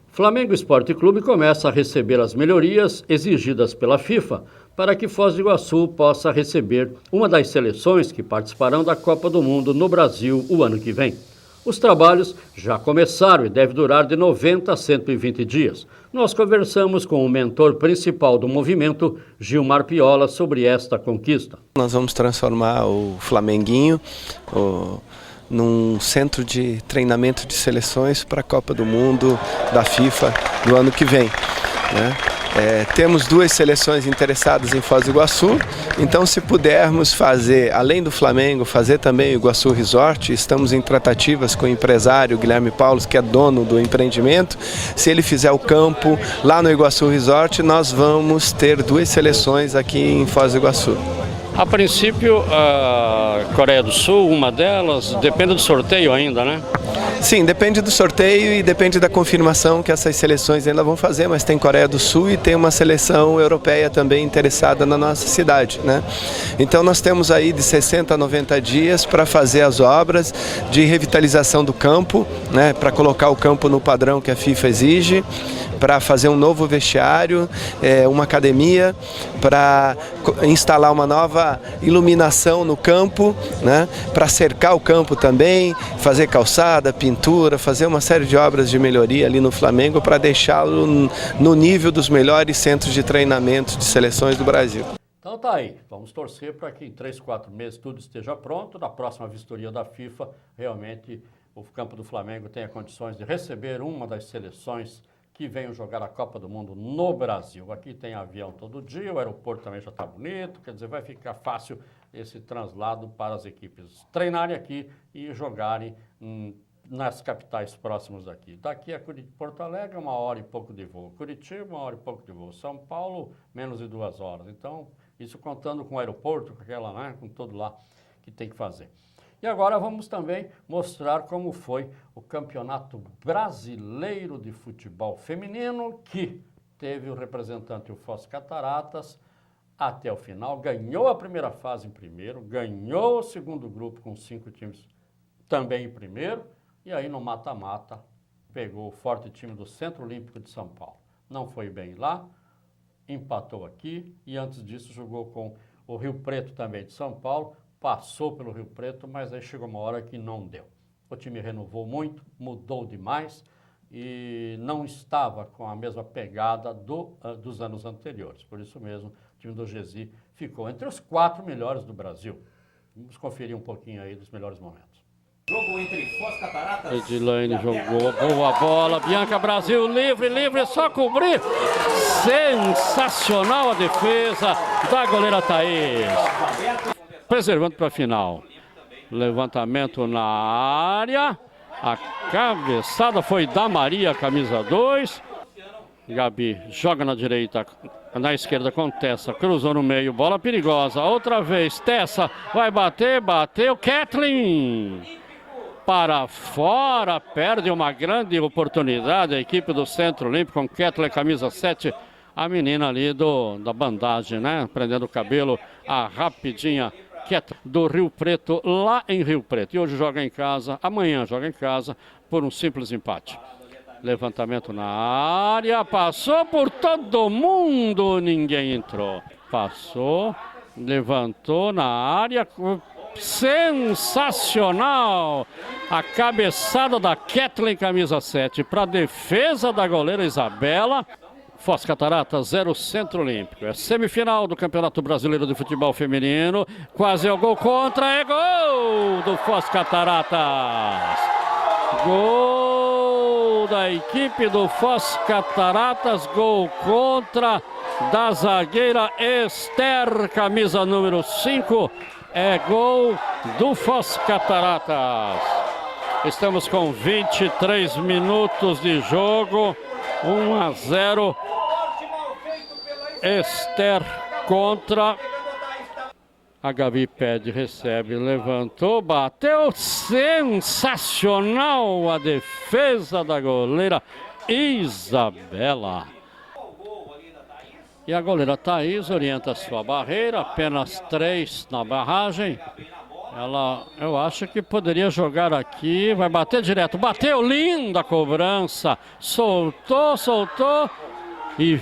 [SPEAKER 1] Flamengo Esporte Clube começa a receber as melhorias exigidas pela FIFA para que Foz do Iguaçu possa receber uma das seleções que participarão da Copa do Mundo no Brasil o ano que vem. Os trabalhos já começaram e devem durar de 90 a 120 dias. Nós conversamos com o mentor principal do movimento, Gilmar Piola, sobre esta conquista.
[SPEAKER 4] Nós vamos transformar o Flamenguinho num centro de treinamento de seleções para a Copa do Mundo da FIFA do ano que vem, né? Temos 2 seleções interessadas em Foz do Iguaçu, então se pudermos fazer, além do Flamengo, fazer também o Iguaçu Resort, estamos em tratativas com o empresário Guilherme Paulos, que é dono do empreendimento. Se ele fizer o campo lá no Iguaçu Resort, nós vamos ter 2 seleções aqui em Foz do Iguaçu.
[SPEAKER 1] A princípio, a Coreia do Sul, uma delas, depende do sorteio ainda, né?
[SPEAKER 4] Sim, depende do sorteio e depende da confirmação que essas seleções ainda vão fazer, mas tem Coreia do Sul e tem uma seleção europeia também interessada na nossa cidade, né? Então nós temos aí de 60 a 90 dias para fazer as obras de revitalização do campo, né? Para colocar o campo no padrão que a FIFA exige, para fazer um novo vestiário, uma academia, para instalar uma nova iluminação no campo, né? Para cercar o campo também, fazer calçada, pintura, fazer uma série de obras de melhoria ali no Flamengo para deixá-lo no nível dos melhores centros de treinamento de seleções do Brasil.
[SPEAKER 1] Então tá aí, vamos torcer para que em 3, 4 meses tudo esteja pronto. Na próxima vistoria da FIFA, realmente o campo do Flamengo tenha condições de receber uma das seleções que venham jogar a Copa do Mundo no Brasil. Aqui tem avião todo dia, o aeroporto também já está bonito, quer dizer, vai ficar fácil esse translado para as equipes treinarem aqui e jogarem nas capitais próximas daqui. Daqui a Porto Alegre, 1 hora e pouco de voo. Curitiba, 1 hora e pouco de voo. São Paulo, menos de 2 horas. Então, isso contando com o aeroporto, com aquela, né, com tudo lá que tem que fazer. E agora vamos também mostrar como foi o Campeonato Brasileiro de Futebol Feminino, que teve o representante, o Foz Cataratas, até o final, ganhou a primeira fase em primeiro, ganhou o segundo grupo com 5 times também em primeiro, e aí no mata-mata pegou o forte time do Centro Olímpico de São Paulo. Não foi bem lá, empatou aqui e antes disso jogou com o Rio Preto também de São Paulo, passou pelo Rio Preto, mas aí chegou uma hora que não deu. O time renovou muito, mudou demais e não estava com a mesma pegada dos anos anteriores. Por isso mesmo, o time do Gesi ficou entre os 4 melhores do Brasil. Vamos conferir um pouquinho aí dos melhores momentos.
[SPEAKER 5] Jogo entre Foz Cataratas.
[SPEAKER 1] Edilane jogou, boa bola, Bianca, Brasil, livre, só cobrir. Sensacional a defesa da goleira Thaís. Preservando para a final. Levantamento na área. A cabeçada foi da Maria, camisa 2. Gabi joga na direita, na esquerda com Tessa, cruzou no meio, bola perigosa. Outra vez, Tessa vai bater, bateu, Kathleen. Para fora, perde uma grande oportunidade a equipe do Centro Olímpico com Kathleen, camisa 7, a menina ali da bandagem, né? Prendendo o cabelo, a rapidinha Kathleen do Rio Preto, lá em Rio Preto. E hoje joga em casa, amanhã joga em casa, por um simples empate. Levantamento na área, passou por todo mundo, ninguém entrou. Passou, levantou na área, sensacional! A cabeçada da Kathleen, camisa 7, para a defesa da goleira Isabela. Foz Cataratas 0, Centro Olímpico. É semifinal do Campeonato Brasileiro de Futebol Feminino. Quase é o gol contra, é gol do Foz Cataratas. Gol da equipe do Foz Cataratas, gol contra da zagueira Esther, camisa número 5. É gol do Foz Cataratas. Estamos com 23 minutos de jogo. 1-0. Esther contra. A Gabi pede, recebe, levantou, bateu. Sensacional a defesa da goleira Isabela. E a goleira Thaís orienta a sua barreira, apenas 3 na barragem. Eu acho que poderia jogar aqui, vai bater direto, bateu, linda cobrança, soltou e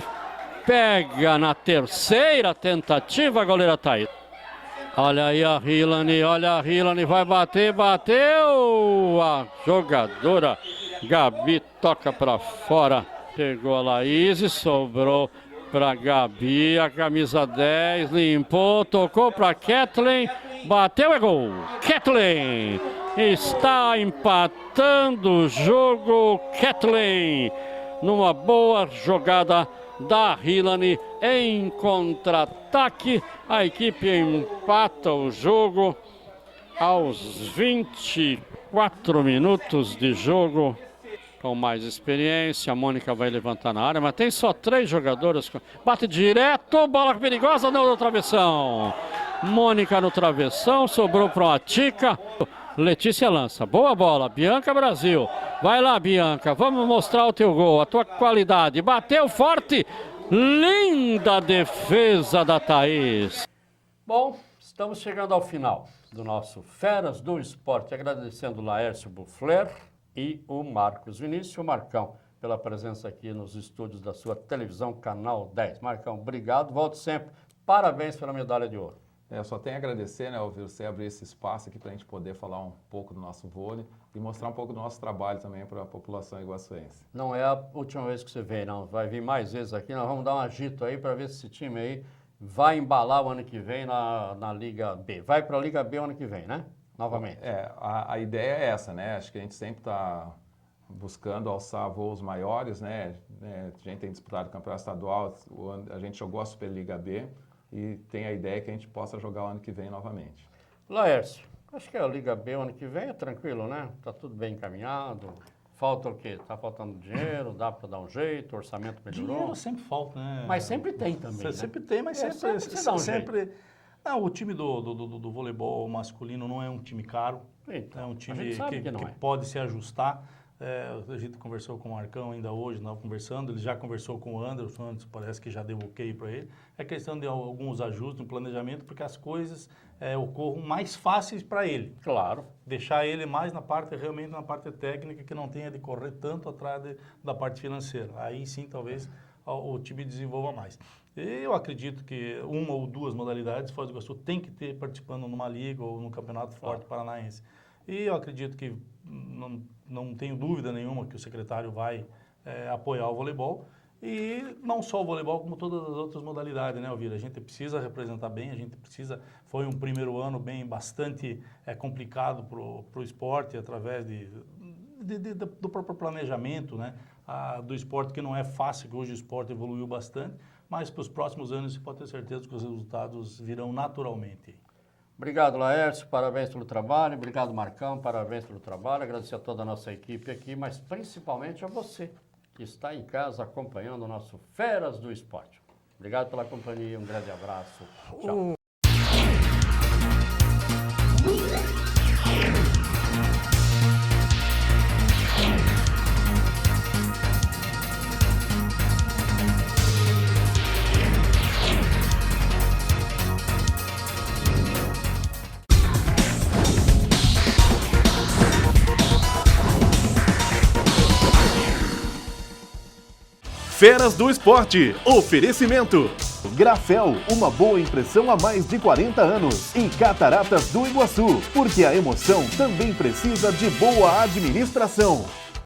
[SPEAKER 1] pega na terceira tentativa a goleira Thaís. Olha aí a Hilane, vai bater, bateu, a jogadora Gabi toca para fora, pegou a Laís e sobrou para Gabi, a camisa 10, limpou, tocou para Kathleen, bateu, é gol. Kathleen está empatando o jogo. Kathleen, numa boa jogada da Hilane em contra-ataque. A equipe empata o jogo aos 24 minutos de jogo. Com mais experiência, a Mônica vai levantar na área, mas tem só 3 jogadoras. Bate direto, bola perigosa, não da travessão. Mônica no travessão, sobrou para uma Tica. Letícia lança, boa bola, Bianca Brasil. Vai lá, Bianca, vamos mostrar o teu gol, a tua qualidade. Bateu forte, linda defesa da Thaís. Bom, estamos chegando ao final do nosso Feras do Esporte, agradecendo o Laércio Buffler e o Marcos Vinícius, o Marcão, pela presença aqui nos estúdios da sua televisão, Canal 10. Marcão, obrigado, volte sempre. Parabéns pela medalha de ouro.
[SPEAKER 3] Eu só tenho a agradecer, né, você abrir esse espaço aqui para a gente poder falar um pouco do nosso vôlei e mostrar um pouco do nosso trabalho também para a população iguaçuense.
[SPEAKER 1] Não é a última vez que você vem, não. Vai vir mais vezes aqui. Nós vamos dar um agito aí para ver se esse time aí vai embalar o ano que vem na Liga B. Vai para a Liga B o ano que vem, né? Novamente.
[SPEAKER 3] A ideia é essa, né? Acho que a gente sempre está buscando alçar voos maiores, né? A gente tem disputado o campeonato estadual, a gente jogou a Superliga B e tem a ideia que a gente possa jogar o ano que vem novamente.
[SPEAKER 1] Laércio, acho que a Liga B o ano que vem é tranquilo, né? Tá tudo bem encaminhado. Falta o quê? Tá faltando dinheiro, dá para dar um jeito, o orçamento melhorou?
[SPEAKER 2] Dinheiro sempre falta, né?
[SPEAKER 1] Mas sempre tem também, né?
[SPEAKER 2] Sempre tem, mas sempre... Não, o time do voleibol masculino não é um time caro.
[SPEAKER 1] Então,
[SPEAKER 2] é um time
[SPEAKER 1] que
[SPEAKER 2] pode se ajustar. A gente conversou com o Marcão ainda hoje, nós conversando, ele já conversou com o Anderson, parece que já deu ok para ele. É questão de alguns ajustes no planejamento, porque as coisas ocorram mais fáceis para ele.
[SPEAKER 1] Claro.
[SPEAKER 2] Deixar ele mais realmente na parte técnica, que não tenha de correr tanto atrás da parte financeira. Aí sim, talvez, o time desenvolva mais. Eu acredito que uma ou duas modalidades Foz do Iguaçu tem que ter participando numa liga ou no Campeonato Forte Paranaense. E eu acredito que, não tenho dúvida nenhuma que o secretário vai apoiar o voleibol. E não só o voleibol, como todas as outras modalidades, né, Elvira? A gente precisa representar bem, foi um primeiro ano bastante complicado para o esporte, através do próprio planejamento, né? Do esporte, que não é fácil, que hoje o esporte evoluiu bastante, mas para os próximos anos você pode ter certeza que os resultados virão naturalmente.
[SPEAKER 1] Obrigado, Laércio, parabéns pelo trabalho. Obrigado, Marcão, parabéns pelo trabalho. Agradecer a toda a nossa equipe aqui, mas principalmente a você, que está em casa acompanhando o nosso Feras do Esporte. Obrigado pela companhia, um grande abraço. Tchau.
[SPEAKER 6] Feras do Esporte. Oferecimento. Grafel, uma boa impressão há mais de 40 anos. E Cataratas do Iguaçu, porque a emoção também precisa de boa administração.